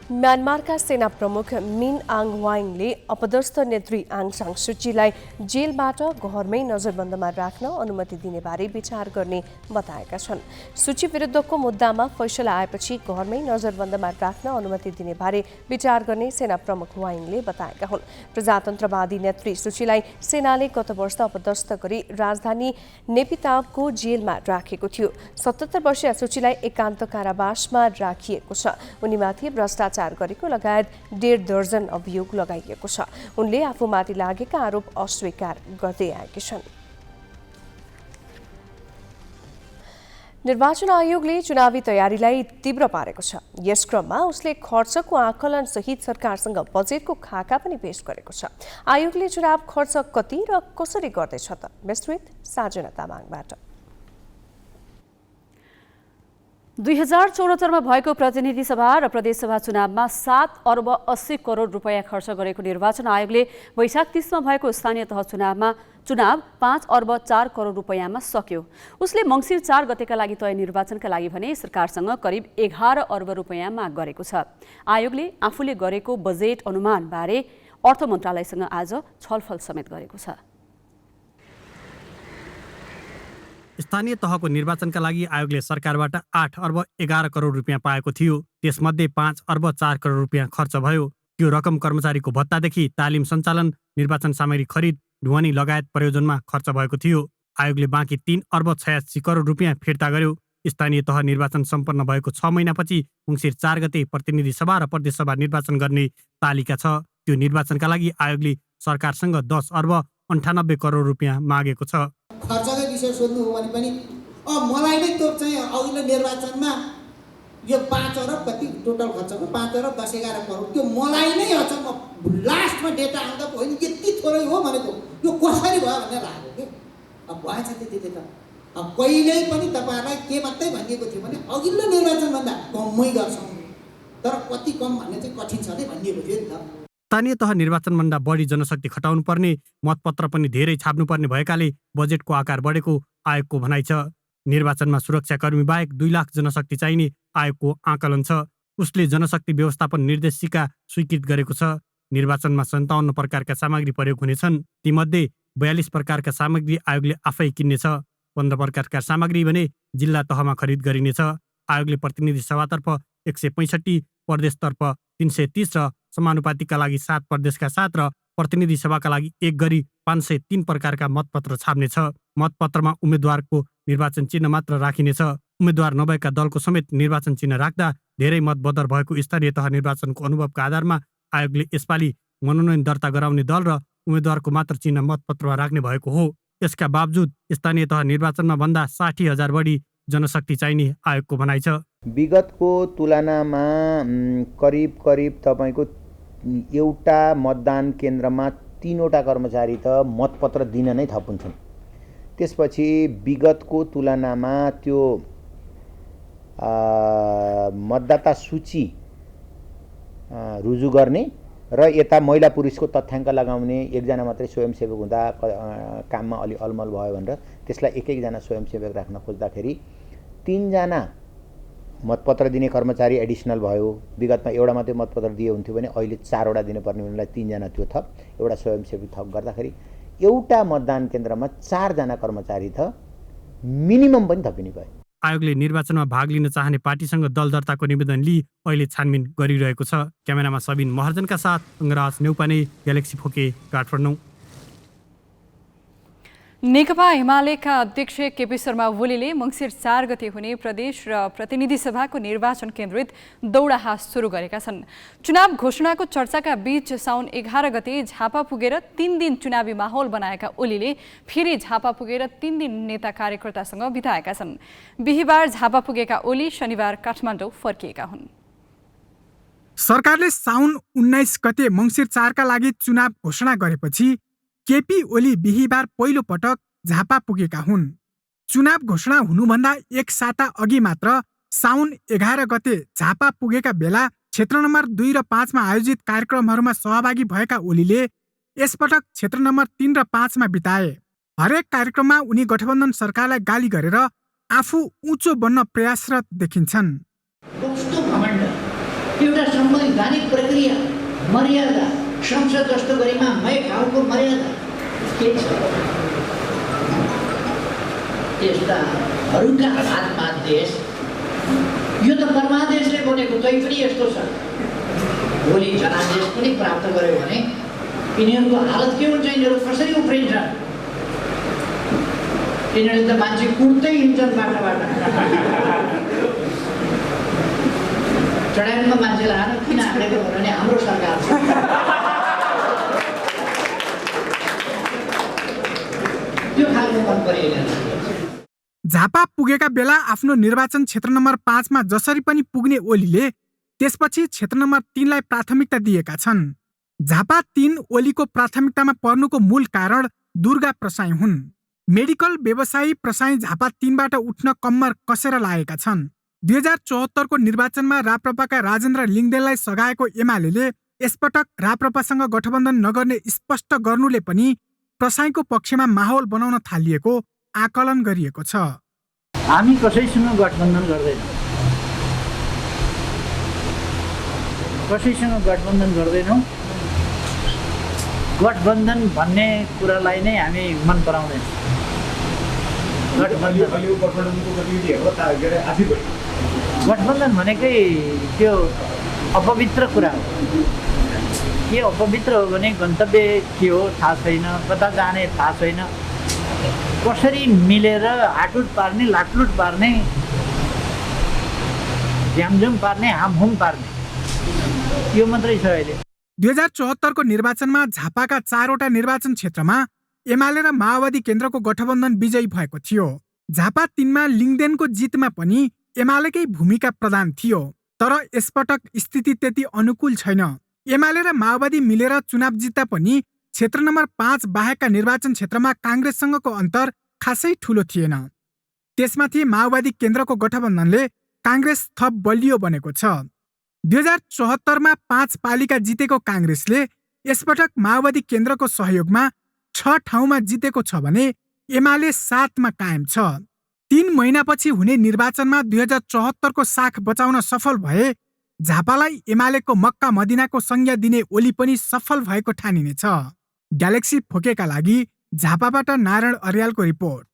म्यानमारका सेना प्रमुख मिन आङ वाङले अपदस्थ नेत्री आङ सान सुचीलाई जेलबाट घरमै नजरबन्दमा राख्न अनुमति दिने बारे विचार गर्ने बताएका छन्। सुची विरुद्धको मुद्दामा फैसला आएपछि घरमै नजरबन्दमा राख्न अनुमति दिने बारे विचार गर्ने सेना प्रमुख वाङले बताएका हुन्। प्रजातन्त्रवादी नेत्री सुचीलाई सेनाले गत वर्ष अपदस्थ गरी राजधानी नेपितावको जेलमा राखेको थियो। 77 वर्षीय सुचीलाई एकान्त कारावासमा राखिएको छ। उनीमाथि भ्रष्टाचार गरेको लगायत 1.5 दर्जन अभियोग लगाइएको छ। उनले आफूमाथि लागेका आरोप अस्वीकार गर्दै आएकी छन्। निर्वाचन आयोगले चुनावी तयारीलाई तीव्र पारेको छ। यस क्रममा उसले खर्चको आकलन सहित सरकारसँग बजेटको खाका पनि पेश गरेको छ। आयोगले चुनाव खर्च कति र कसरी गर्दैछ त? विस्तृत साजना तामाङबाट। 2074 मा भएको प्रतिनिधि सभा र प्रदेशसभा चुनावमा 7 अर्ब 80 करोड रुपैयाँ खर्च गरेको निर्वाचन आयोगले वैशाख 30 मा भएको स्थानीय तह चुनाव 5 अर्ब 4 करोड रुपैयाँमा सक्यो। उसले मङ्सिर 4 गतेका लागि तय निर्वाचनका लागि भने सरकारसँग करिब 11 अर्ब रुपैयाँ माग गरेको छ। आयोगले आफूले गरेको बजेट अनुमान बारे अर्थ मन्त्रालयसँग आज छलफल समेत गरेको छ। स्थानीय तहको निर्वाचनका लागि आयोगले सरकारबाट 8 अर्ब 11 करोड रुपियाँ पाएको थियो। त्यसमध्ये 5 अर्ब 4 करोड रुपियाँ खर्च भयो। त्यो रकम कर्मचारीको भत्तादेखि तालिम सञ्चालन, निर्वाचन सामग्री खरिद, ढुवानी लगायत प्रयोजनमा खर्च भएको थियो। आयोगले बाँकी 3 अर्ब 86 करोड रुपियाँ फिर्ता गर्यो। स्थानीय तह निर्वाचन सम्पन्न भएको 6 महिनापछि मङ्सिर 4 गते प्रतिनिधि सभा र प्रदेशसभा निर्वाचन गर्ने तालिका छ। त्यो निर्वाचनका लागि आयोगले सरकारसँग 10 अर्ब 98 करोड रुपियाँ मागेको छ। खर्चकै विषय सोध्नु हो भने पनि मलाई नै त्यो चाहिँ अघिल्लो निर्वाचनमा यो 5 अरब कति टोटल खर्चको 5 अरब 10-11 करोड त्यो मलाई नै अचम्म लास्टमा डेटा आउँदा होइन यति थोरै हो भनेको यो कसरी भयो भनेर लाग्यो कि अब भएछ त्यतिले त अब कहिल्यै पनि तपाईँहरूलाई के मात्रै भनिएको थियो भने अघिल्लो निर्वाचनभन्दा कमै गर्छौँ तर कति कम भन्ने चाहिँ कठिन छ नै भनिएको थियो नि त। स्थानीय तह निर्वाचनभन्दा बढी जनशक्ति खटाउनु पर्ने, मतपत्र पनि धेरै छाप्नुपर्ने भएकाले बजेटको आकार बढेको आयोगको भनाइ छ। निर्वाचनमा सुरक्षाकर्मी बाहेक 2 लाख जनशक्ति चाहिने आयोगको आकलन छ। उसले जनशक्ति व्यवस्थापन निर्देशिका स्वीकृत गरेको छ। निर्वाचनमा 57 प्रकारका सामग्री प्रयोग हुनेछन्। तीमध्ये 42 प्रकारका सामग्री आयोगले आफै किन्नेछ। 15 प्रकारका सामग्री भने जिल्ला तहमा खरिद गरिनेछ। आयोगले प्रतिनिधि सभातर्फ 165, प्रदेशतर्फ 330 र समानुपातिका लागि 7 प्रदेशका 7 र प्रतिनिधि सभाका लागि 1 गरी 503 प्रकारका मतपत्र छाप्नेछ। मतपत्रमा उम्मेद्वारको निर्वाचन चिन्ह मात्र राखिनेछ। उम्मेद्वार नभएका दलको समेत निर्वाचन चिन्ह राख्दा धेरै मतबदर भएको स्थानीय तह निर्वाचनको अनुभवका आधारमा आयोगले यसपालि मनोनयन दर्ता गराउने दल र उम्मेद्वारको मात्र चिन्ह मतपत्रमा राख्ने भएको हो। यसका बावजुद स्थानीय तह निर्वाचनमा भन्दा 60,000 बढी जनशक्ति चाहिने आयोगको भनाइ छ। विगतको तुलनामा करिब तपाईँको एउटा मतदान केन्द्रमा 3वटा कर्मचारी त मतपत्र दिन नै थप हुन्छन्। त्यसपछि विगतको तुलनामा त्यो मतदाता सूची रुजु गर्ने र यता महिला पुरुषको तथ्याङ्क लगाउने एकजना मात्रै स्वयंसेवक हुँदा काममा अलि अलमल भयो भनेर त्यसलाई एक-एकजना स्वयंसेवक राख्न खोज्दाखेरि 3 जना मतपत्र दिने कर्मचारी एडिसनल भयो। विगतमा एउटा मात्रै मतपत्र दिए हुन्थ्यो भने अहिले 4वटा दिनुपर्ने हुनेलाई 3 जना त्यो थप एउटा स्वयंसेवी थप गर्दाखेरि एउटा मतदान केन्द्रमा 4 जना कर्मचारी त मिनिमम पनि थपिने भयो। आयोगले निर्वाचनमा भाग लिन चाहने पार्टीसँग दल दर्ताको निवेदन लिई अहिले छानबिन गरिरहेको छ। क्यामेरामा सबिन महर्जनका साथ अङ्गराज नेउपाने, ग्यालेक्सी फोके, काठमाडौँ। नेकपा एमालेका अध्यक्ष केपी शर्मा ओलीले मङ्सिर 4 गते हुने प्रदेश र प्रतिनिधि सभाको निर्वाचन केन्द्रित दौडाहास सुरु गरेका छन्। चुनाव घोषणाको चर्चाका बीच साउन 11 गते झापा पुगेर 3 दिन चुनावी माहौल बनाएका ओलीले फेरि झापा पुगेर 3 दिन नेता कार्यकर्तासँग बिताएका छन्। बिहिबार झापा पुगेका ओली शनिबार काठमाडौँ फर्किएका हुन्। सरकारले साउन 19 गते मङ्सिर 4 का लागि चुनाव घोषणा गरेपछि केपी ओली बिहिबार पहिलो पटक झापा पुगेका हुन्। चुनाव घोषणा हुनुभन्दा 1 साता अघि मात्र साउन 11 गते झापा पुगेका बेला क्षेत्र नम्बर 2 र 5 मा आयोजित कार्यक्रमहरूमा सहभागी भएका ओलीले यसपटक क्षेत्र नम्बर 3 र 5 मा बिताए। हरेक कार्यक्रममा उनी गठबन्धन सरकारलाई गाली गरेर आफू उँचो बन्न प्रयासरत देखिन्छन्। कस्तो घमण्ड, एउटा संवैधानिक प्रक्रिया, मर्यादा, संसद जस्तो गरिमामय ठाउँको मर्यादा के छ? यस्ताहरूका हातमा देश, यो त परमादेशले बनेको, तै पनि यस्तो छ। भोलि जनादेश पनि प्राप्त गर्यो भने यिनीहरूको हालत के हुन्छ? यिनीहरू कसरी उफ्रिन्छन्? यिनीहरूले त मान्छे कुट्दै हिँड्छन् बाटाबाट। चढाइमा मान्छेलाई हान किन हालेको भने हाम्रो सरकार छ। झापा पुगेका बेला आफ्नो निर्वाचन क्षेत्र नम्बर 5 मा जसरी पनि पुग्ने ओलीले त्यसपछि क्षेत्र नम्बर 3 लाई प्राथमिकता दिएका छन्। झापा 3 ओलीको प्राथमिकतामा पर्नुको मूल कारण दुर्गा प्रसाई हुन्। मेडिकल व्यवसायी प्रसाई झापा 3 बाट उठ्न कम्मर कसेर लागेका छन्। 2074 को निर्वाचनमा राप्रपाका राजेन्द्र लिङदेनलाई सघाएको एमालेले यसपटक राप्रपासँग गठबन्धन नगर्ने स्पष्ट गर्नुले पनि प्रसाईको पक्षमा माहौल बनाउन थालिएको आकलन गरिएको छ। हामी कसैसँग गठबन्धन गर्दैनौँ, गठबन्धन भन्ने कुरालाई नै हामी मन पराउँदैनौँ। गठबन्धन भनेकै त्यो अपवित्र कुरा हो। के अपवित्र हो भने गन्तव्य के हो थाहा छैन, कता जाने थाहा छैन, कसरी मिलेर हाटुट पार्ने, लाटलुट पार्ने, झ्यामझुम पार्ने, हामहुम पार्ने, यो मात्रै छ अहिले। 2074 को निर्वाचनमा झापाका 4वटा निर्वाचन क्षेत्रमा एमाले र माओवादी केन्द्रको गठबन्धन विजयी भएको थियो। झापा 3 मा लिङदेनको जितमा पनि एमालेकै भूमिका प्रधान थियो। तर यसपटक स्थिति त्यति अनुकूल छैन। एमाले र माओवादी मिलेर चुनाव जित्दा पनि क्षेत्र नम्बर 5 बाहेकका निर्वाचन क्षेत्रमा काङ्ग्रेससँगको अन्तर खासै ठूलो थिएन। त्यसमाथि माओवादी केन्द्रको गठबन्धनले काङ्ग्रेस थप बलियो बनेको छ। 2074 मा 5 पालिका जितेको काङ्ग्रेसले यसपटक माओवादी केन्द्रको सहयोगमा 6 ठाउँमा जितेको छ भने एमाले 7मा कायम छ। 3 महिनापछि हुने निर्वाचनमा 2074को साख बचाउन सफल भए झापालाई एमालेको मक्का मदिनाको संज्ञा दिने ओली पनि सफल भएको ठानिनेछ। ग्यालेक्सी फोकेका लागि झापाबाट नारायण अर्यालको रिपोर्ट।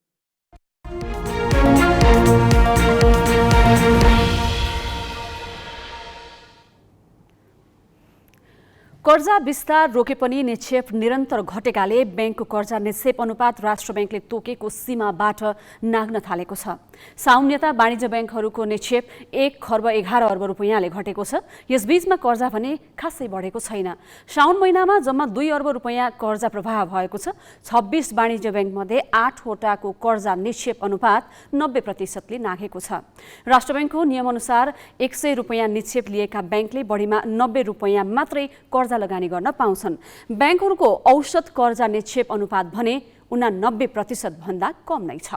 कर्जा विस्तार रोके पनि निक्षेप निरन्तर घटेकाले बैंकको कर्जा निक्षेप अनुपात राष्ट्र बैंकले तोकेको सीमाबाट नाग्न थालेको छ। साउन्यता वाणिज्य बैंकहरूको निक्षेप 1 खर्ब 11 अर्ब रुपैयाँले घटेको छ। यसबीचमा कर्जा भने खासै बढेको छैन। साउन महिनामा जम्मा 2 अर्ब रुपैयाँ कर्जा प्रवाह भएको छ। 26 वाणिज्य बैंकमध्ये 8 वटाको कर्जा निक्षेप अनुपात 90% ले नाघेको छ। राष्ट्र बैंकको नियमअनुसार 100 रुपैयाँ निक्षेप लिएका बैंकले बढीमा 90 रुपैयाँ मात्रै कर्जा लगानी गर्न पाउँछन्। बैंकहरूको औसत कर्जा निक्षेप अनुपात भने 89% भन्दा कम नै छ।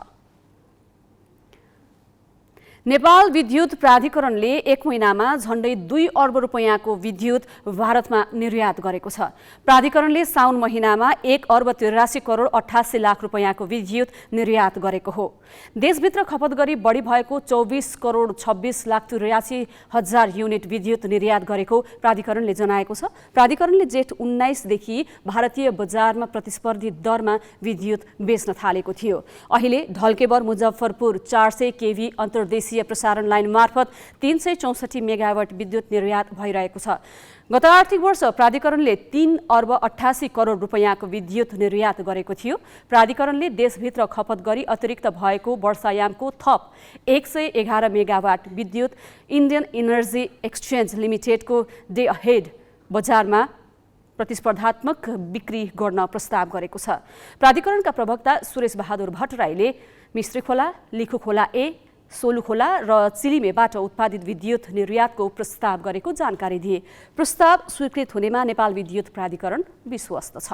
नेपाल विद्युत प्राधिकरणले 1 महिनामा झण्डै 2 अर्ब रुपैयाँको विद्युत भारतमा निर्यात गरेको छ। प्राधिकरणले साउन महिनामा 1 अर्ब 83 करोड 88 लाख रुपैयाँको विद्युत निर्यात गरेको हो। देशभित्र खपत गरी बढी भएको 24 करोड 26 लाख 83 हजार युनिट विद्युत निर्यात गरेको प्राधिकरणले जनाएको छ। प्राधिकरणले जेठ 19 देखि भारतीय बजारमा प्रतिस्पर्धी दरमा विद्युत बेच्न थालेको थियो। अहिले ढल्केबर मुजफ्फरपुर 400 केभी अन्तर्देशीय प्रसारण लाइन मार्फत 364 मेगावाट विद्युत निर्यात भइरहेको छ। गत आर्थिक वर्ष प्राधिकरणले 3 अर्ब 88 करोड रुपैयाँको विद्युत निर्यात गरेको थियो। प्राधिकरणले देशभित्र खपत गरी अतिरिक्त भएको वर्षायामको थप 111 मेगावाट विद्युत इन्डियन इनर्जी एक्सचेन्ज लिमिटेडको डे अहेड बजारमा प्रतिस्पर्धात्मक बिक्री गर्न प्रस्ताव गरेको छ। प्राधिकरणका प्रवक्ता सुरेश बहादुर भट्टराईले मिस्त्री खोला, लिखु खोला ए, सोलु खोला र चिलिमेबाट उत्पादित विद्युत निर्यातको प्रस्ताव गरेको जानकारी दिए। प्रस्ताव स्वीकृत हुनेमा नेपाल विद्युत प्राधिकरण विश्वस्त छ।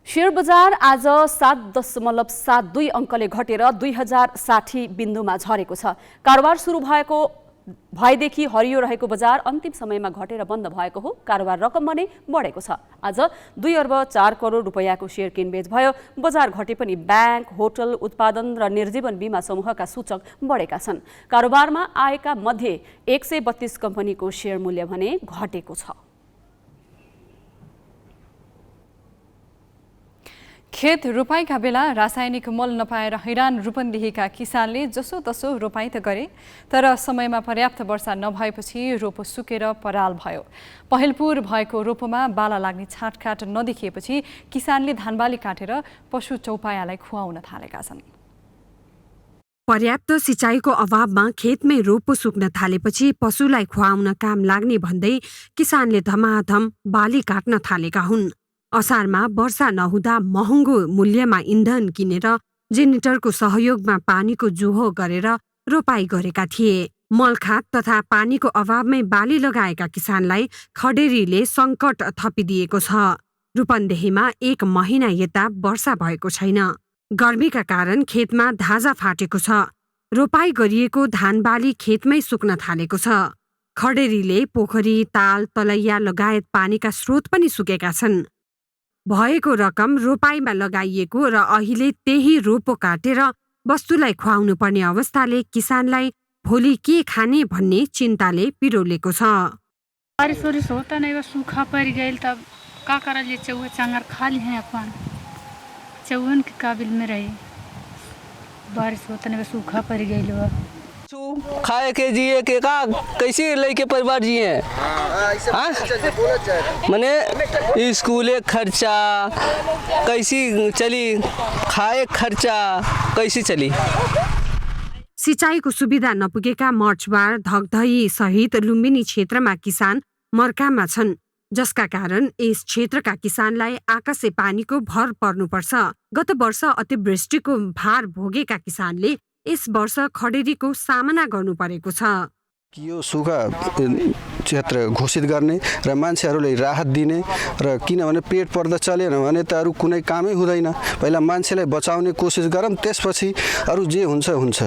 शेयर बजार आज 7.72 अङ्कले घटेर 2060 बिन्दुमा झरेको छ। कारोबार सुरु भएदेखि हरियो रहेको बजार अन्तिम समयमा घटेर बन्द भएको हो। कारोबार रकम भने बढेको छ। आज 2 अर्ब 4 करोड रुपैयाँको शेयर किनबेच भयो। बजार घटे पनि बैंक, होटल, उत्पादन र निर्जीवन बीमा समूहका सूचक बढेका छन्। कारोबारमा आएका मध्ये 132 कम्पनीको शेयर मूल्य भने घटेको छ। खेत रोपाइका बेला रासायनिक मल नपाएर हैरान रूपन्देहीका किसानले जसोतसो रोपाइँ त गरे, तर समयमा पर्याप्त वर्षा नभएपछि रोपो सुकेर पराल भयो। पहेलपुर भएको रोपोमा बाला लाग्ने छाँटकाट नदेखिएपछि किसानले धानबाली काटेर पशु चौपायालाई खुवाउन थालेका छन्। पर्याप्त सिँचाइको अभावमा खेतमै रोपो सुक्न थालेपछि पशुलाई खुवाउन काम लाग्ने भन्दै किसानले धमाधम बाली काट्न थालेका हुन्। असारमा वर्षा नहुँदा महँगो मूल्यमा इन्धन किनेर जेनेरेटरको सहयोगमा पानीको जुहो गरेर रोपाई गरेका थिए। मलखात तथा पानीको अभावमै बाली लगाएका किसानलाई खडेरीले सङ्कट थपिदिएको छ। रूपन्देहीमा 1 महिना यता वर्षा भएको छैन। गर्मीका कारण खेतमा धाजा फाटेको छ। रोपाई गरिएको धानबाली खेतमै सुक्न थालेको छ। खडेरीले पोखरी, ताल, तलैया लगायत पानीका स्रोत पनि सुकेका छन्। भएको रकम रोपाईमा लगाइएको र अहिले त्यही रोपो काटेर वस्तुलाई खुवाउनु पर्ने अवस्थाले किसानलाई भोलि के खाने भन्ने चिन्ताले पिरोलेको छ। बारिश वारिश होता नहीं, सूखा पड़ गई तब का करा जे चौहे चांगर खा ली हैं अपन चौहन के काबिल में रहे। बारिश होता नहीं, सूखा पड़ गई खाए के जिए के का कैसे लेके परिवार जिए मने स्कूले खर्चा कैसी चली, खाए खर्चा कैसी चली। सिँचाइको सुविधा नपुगेका मर्चबार, धगधही सहित लुम्बिनी क्षेत्रमा किसान मर्कामा छन्, जसका कारण यस क्षेत्रका किसानलाई आकाशे पानीको भर पर्नुपर्छ। गत वर्ष अतिवृष्टिको भार भोगेका किसानले यस वर्ष खडेरीको सामना गर्नु परेको छ। कि यो सुखा क्षेत्र घोषित गर्ने र मान्छेहरूलाई राहत दिने र किनभने पेट पर्दा चलेन भने त अरू कुनै कामै हुँदैन। पहिला मान्छेलाई बचाउने कोसिस गरौँ, त्यसपछि अरू जे हुन्छ हुन्छ।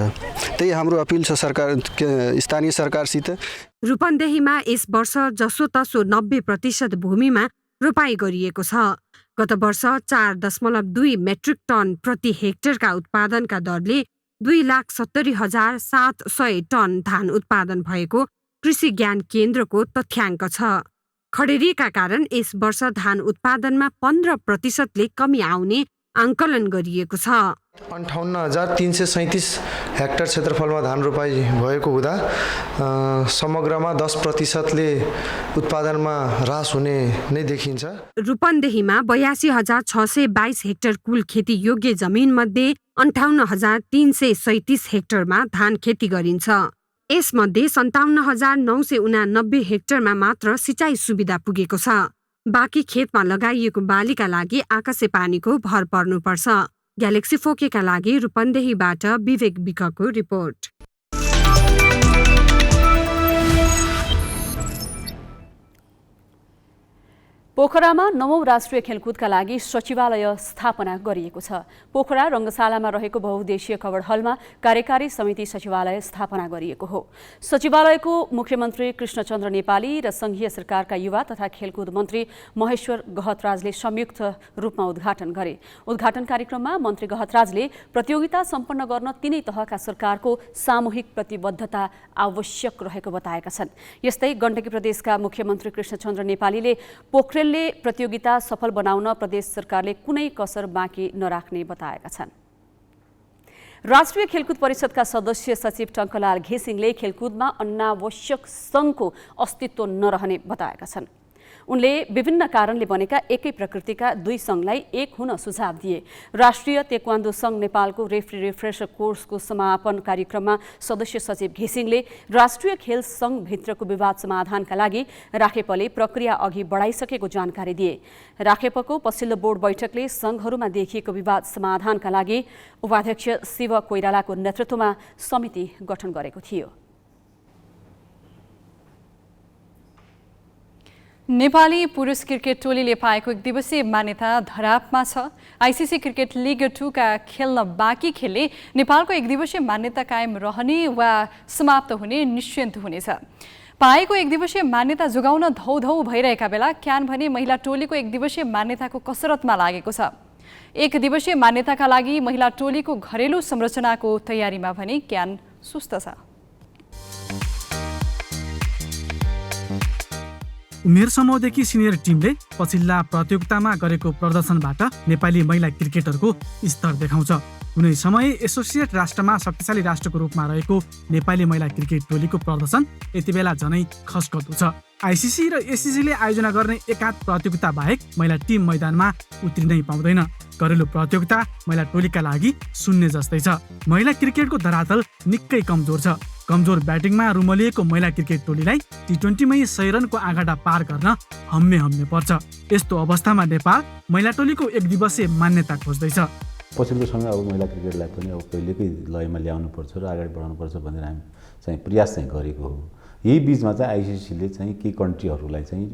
त्यही हाम्रो अपिल छ स्थानीय सरकारसित। रूपन्देहीमा यस वर्ष जसोतसो 90% भूमिमा रोपाई गरिएको छ। गत वर्ष 4.2 मेट्रिक टन प्रति हेक्टरका उत्पादनका दरले 2,70,700 टन धान उत्पादन भएको कृषि ज्ञान केन्द्रको तथ्याङ्क छ। खडेरीका कारण यस वर्ष धान उत्पादनमा 15%ले कमी आउने आंकलन गरिएको छ। 58,337 हेक्टर क्षेत्रफलमा धान रोपाई भएको हुँदा समग्रमा 10%ले उत्पादनमा ह्रास हुने नै देखिन्छ। रूपन्देहीमा 82,622 हेक्टर कुल खेती योग्य जमिन मध्ये 58,337 हेक्टरमा धान खेती गरिन्छ। यसमध्ये 57,989 हेक्टरमा मात्र सिँचाइ सुविधा पुगेको छ। बाँकी खेतमा लगाइएको बालीका लागि आकाशे पानीको भर पर्नुपर्छ। ग्यालेक्सी फोकेका लागि रूपन्देहीबाट विवेक विकको रिपोर्ट। पोखरामा 9औं राष्ट्रिय खेलकुदका लागि सचिवालय स्थापना गरिएको छ। पोखरा रङ्गशालामा रहेको बहुउद्देश्यीय कवड हलमा कार्यकारी समिति सचिवालय स्थापना गरिएको हो। सचिवालयको मुख्यमन्त्री कृष्णचन्द्र नेपाली र संघीय सरकारका युवा तथा खेलकुद मन्त्री महेश्वर गहतराजले संयुक्त रूपमा उद्घाटन गरे। उद्घाटन कार्यक्रममा मन्त्री गहतराजले प्रतियोगिता सम्पन्न गर्न तीनै तहका सरकारको सामूहिक प्रतिबद्धता आवश्यक रहेको बताएका छन्। यस्तै गण्डकी प्रदेशका मुख्यमन्त्री कृष्णचन्द्र नेपालीले पोखरेलले प्रतियोगिता सफल बनाउन प्रदेश सरकारले कुनै कसर बाँकी नराख्ने बताएका छन्। राष्ट्रिय खेलकुद परिषदका सदस्य सचिव टङ्कलाल घिसिङले खेलकुदमा अनावश्यक सङ्घको अस्तित्व नरहने बताएका छन्। उनले विभिन्न कारणले बनेका एकै प्रकृतिका दुई सङ्घलाई एक हुन सुझाव दिए। राष्ट्रिय तेक्वान्दो सङ्घ नेपालको रेफ्री रिफ्रेसर कोर्सको समापन कार्यक्रममा सदस्य सचिव घिसिङले राष्ट्रिय खेल सङ्घभित्रको विवाद समाधानका लागि राखेपले प्रक्रिया अघि बढाइसकेको जानकारी दिए। राखेपको पछिल्लो बोर्ड बैठकले सङ्घहरूमा देखिएको विवाद समाधानका लागि उपाध्यक्ष शिव कोइरालाको नेतृत्वमा समिति गठन गरेको थियो। नेपाली पुरुष क्रिकेट टोलीले पाएको एक दिवसीय मान्यता धरापमा छ। आइसिसी क्रिकेट लिग 2 का खेल्न बाँकी खेलले नेपालको एक दिवसीय मान्यता कायम रहने वा समाप्त हुने निश्चित हुनेछ। पाएको एक दिवसीय मान्यता जोगाउन धौधौ भइरहेका बेला क्यान भने महिला टोलीको एक दिवसीय मान्यताको कसरतमा लागेको छ। एक दिवसीय मान्यताका लागि महिला टोलीको घरेलु संरचनाको तयारीमा भने क्यान सुस्त छ। उमेर समूहदेखि सिनियर टिमले पछिल्ला प्रतियोगितामा गरेको प्रदर्शनबाट नेपाली महिला क्रिकेटरको स्तर देखाउँछ। कुनै समय एसोसिएट राष्ट्रमा शक्तिशाली राष्ट्रको रूपमा रहेको नेपाली महिला क्रिकेट टोलीको प्रदर्शन यति बेला झनै खस्कदो छ। आइसिसी र एसिसीले आयोजना गर्ने एकाध प्रतियोगिता बाहेक महिला टिम मैदानमा उत्रिनै पाउँदैन। घरेलु प्रतियोगिता महिला टोलीका लागि शून्य जस्तै छ। महिला क्रिकेटको धरातल निकै कमजोर छ। कमजोर ब्याटिङमा रुमलिएको महिला क्रिकेट टोलीलाई टी20मै 100 रनको आँगडा पार गर्न हम्मे पर्छ। यस्तो अवस्थामा नेपाल महिला टोलीको एक दिवसीय मान्यता खोज्दैछ। पछिल्लो समय अब महिला क्रिकेटलाई पनि अब पहिलेकै लयमा ल्याउनुपर्छ र अगाडि बढाउनुपर्छ भनेर हामी चाहिँ प्रयास चाहिँ गरेको हो। यही बिचमा चाहिँ आइसिसीले चाहिँ केही कन्ट्रीहरूलाई चाहिँ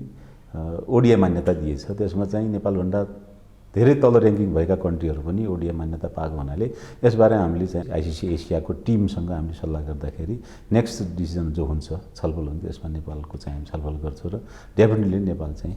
ओडिआई मान्यता दिएछ। त्यसमा चाहिँ नेपालभन्दा धेरै तल र्याङ्किङ भएका कन्ट्रीहरू पनि ओडिआई मान्यता पाएको हुनाले यसबारे हामीले चाहिँ आइसिसी एसियाको टिमसँग हामीले सल्लाह गर्दाखेरि नेक्स्ट डिसिजन जो हुन्छ छलफल हुन्छ यसमा नेपालको चाहिँ हामी छलफल गर्छौँ र डेफिनेटली नेपाल चाहिँ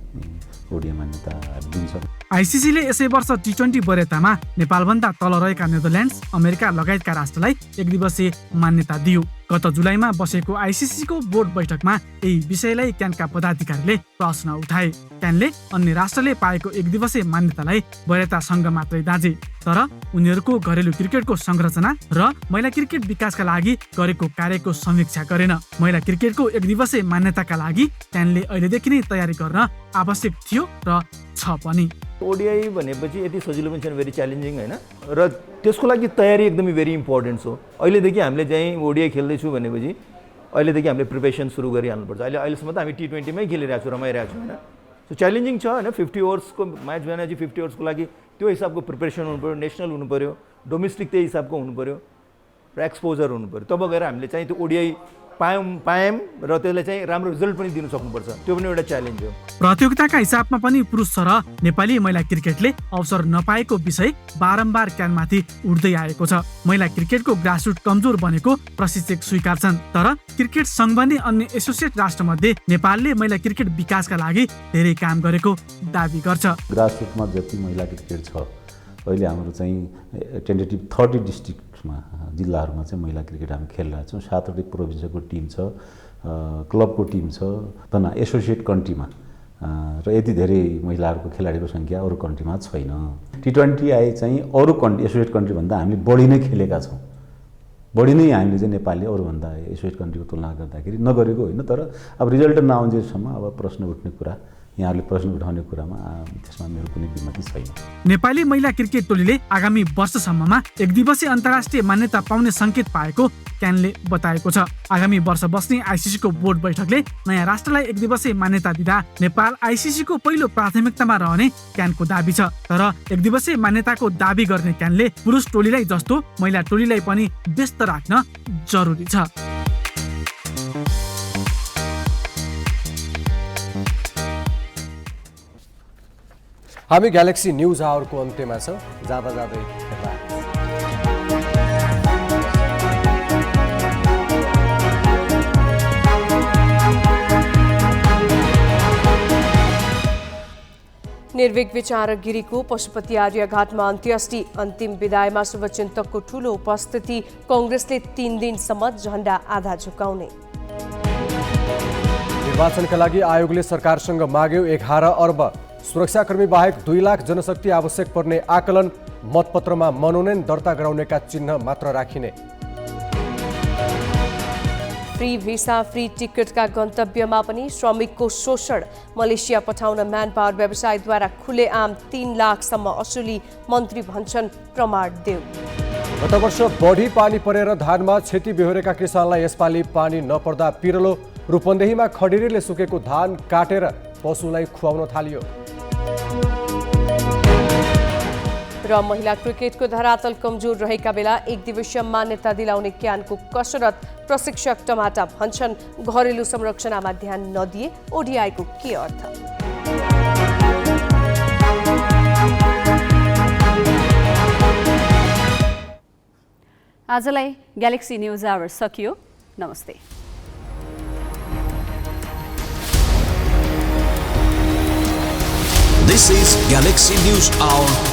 ओडिआई मान्यता दिन्छ। आइसिसीले यसै वर्ष टी20 वरियतामा नेपालभन्दा तल रहेका नेदरल्यान्ड्स, अमेरिका लगायतका राष्ट्रलाई एक दिवसीय मान्यता दियो। गत जुलाईमा बसेको आइसिसीको बोर्ड बैठकमा यही विषयलाई क्यानका पदाधिकारीले प्रश्न उठाए। क्यानले अन्य राष्ट्रले पाएको एक दिवसीय मान्यतालाई वरियता सङ्घ मात्रै दाँजे, तर उनीहरूको घरेलु क्रिकेटको संरचना र महिला क्रिकेट विकासका लागि गरेको कार्यको समीक्षा गरेन। महिला क्रिकेटको एक दिवसीय मान्यताका लागि क्यानले अहिलेदेखि नै तयारी गर्न आवश्यक थियो र छ पनि। ओडिआई भनेपछि यति सजिलो पनि छैन, भेरी च्यालेन्जिङ होइन, र त्यसको लागि तयारी एकदमै भेरी इम्पोर्टेन्ट हो। अहिलेदेखि हामीले चाहिँ ओडिआई खेल्दैछु भनेपछि अहिलेदेखि हामीले प्रिपेरेसन सुरु गरिहाल्नुपर्छ। अहिलेसम्म त हामी टी20मै खेलिरहेको छौँ, रमाइरहेको छौँ होइन। सो च्यालेन्जिङ छ होइन। 50 ओभर्सको म्याच भने 50 ओभर्सको लागि त्यो हिसाबको प्रिपेरेसन हुनु पऱ्यो, नेसनल हुनु पऱ्यो, डोमेस्टिक त्यही हिसाबको हुनु पऱ्यो र एक्सपोजर हुनु पऱ्यो। तब गएर हामीले चाहिँ त्यो ओडिआई पायौँ र त्यसलाई चाहिँ राम्रो रिजल्ट पनि दिन सक्नुपर्छ, त्यो पनि एउटा च्यालेन्ज हो। प्रतियोगिताका हिसाबमा पनि पुरुष सरह नेपाली महिला क्रिकेटले अवसर नपाएको विषय बारम्बार क्यानमाथि उठ्दै आएको छ। महिला क्रिकेटको ग्रासरुट कमजोर बनेको प्रशिक्षक स्वीकार्छन्, तर क्रिकेट सङ्घ भन्ने अन्य एसोसिएट राष्ट्रमध्ये नेपालले महिला क्रिकेट विकासका लागि धेरै काम गरेको दाबी गर्छ। ग्रासरुटमा जति महिला क्रिकेट छ अहिले हाम्रो चाहिँ टेन्टेटिभ 30 डिस्ट्रिक्टमा जिल्लाहरूमा चाहिँ महिला क्रिकेट हामी खेलिरहेका छौँ। 7वटै प्रोभिन्सको टिम छ, क्लबको टिम छ, तना एसोसिएट कन्ट्रीमा र यति धेरै महिलाहरूको खेलाडीको सङ्ख्या अरू कन्ट्रीमा छैन। T20 आए चाहिँ अरू एसोसिएट कन्ट्रीभन्दा हामीले बढी नै खेलेका छौँ। बढी नै हामीले चाहिँ नेपालले अरूभन्दा एसोसिएट कन्ट्रीको तुलना गर्दाखेरि नगरेको होइन, तर अब रिजल्ट नआउन्जेलसम्म अब प्रश्न उठ्ने कुरा, यहाँहरूले प्रश्न उठाउने कुरामा त्यसमा मेरो कुनै विमति छैन। नेपाली महिला क्रिकेट टोलीले आगामी वर्षसम्ममा एक दिवसीय अन्तर्राष्ट्रिय मान्यता पाउने सङ्केत पाएको क्यानले बताएको छ। आगामी वर्ष बस्ने आइसिसीको बोर्ड बैठकले नयाँ राष्ट्रलाई एक दिवसीय मान्यता दिँदा नेपाल आइसिसीको पहिलो प्राथमिकतामा रहने क्यानको दाबी छ। तर एक दिवसीय मान्यताको दाबी गर्ने क्यानले पुरुष टोलीलाई जस्तो महिला टोलीलाई पनि व्यस्त राख्न जरुरी छ। हामी ग्यालेक्सी न्युज आवरको अन्त्यमा छौँ। जाँदा जाँदै निर्भीक विचारक गिरीको पशुपति आर्यघाटमा अन्त्येष्टि। अन्तिम विदायमा शुभचिन्तकको ठूलो उपस्थिति। कांग्रेसले 3 दिनसम्म झण्डा आधा झुकाउने। निर्वाचनका लागि आयोगले सरकारसँग माग्यो 11 अर्ब। सुरक्षाकर्मी बाहेक 2 लाख जनशक्ति आवश्यक पर्ने आकलन। मतपत्रमा मनोनयन दर्ता गराउनेका चिन्ह मात्र राखिने। फ्री भिसा फ्री टिकटका गन्तव्यमा पनि श्रमिकको शोषण। मलेसिया पठाउन म्यान पावर व्यवसायद्वारा खुलेआम 3 लाखसम्म असुली। मन्त्री भन्छन् प्रमाण देऊ। गत वर्ष बढी पानी परेर धानमा क्षति बेहोरेका किसानलाई यसपालि पानी नपर्दा पिरलो। रूपन्देहीमा खडेरीले सुकेको धान काटेर पशुलाई खुवाउन थालियो। र महिला क्रिकेटको धरातल कमजोर रहेका बेला एक दिवसीय मान्यता दिलाउने क्यानको कसरत। प्रशिक्षक टमाटा भन्छन् घरेलु संरक्षणमा ध्यान नदिए ओडिआईको के अर्थ। आजलाई ग्यालेक्सी न्युज आवर सकियो। नमस्ते। This is Galaxy News Hour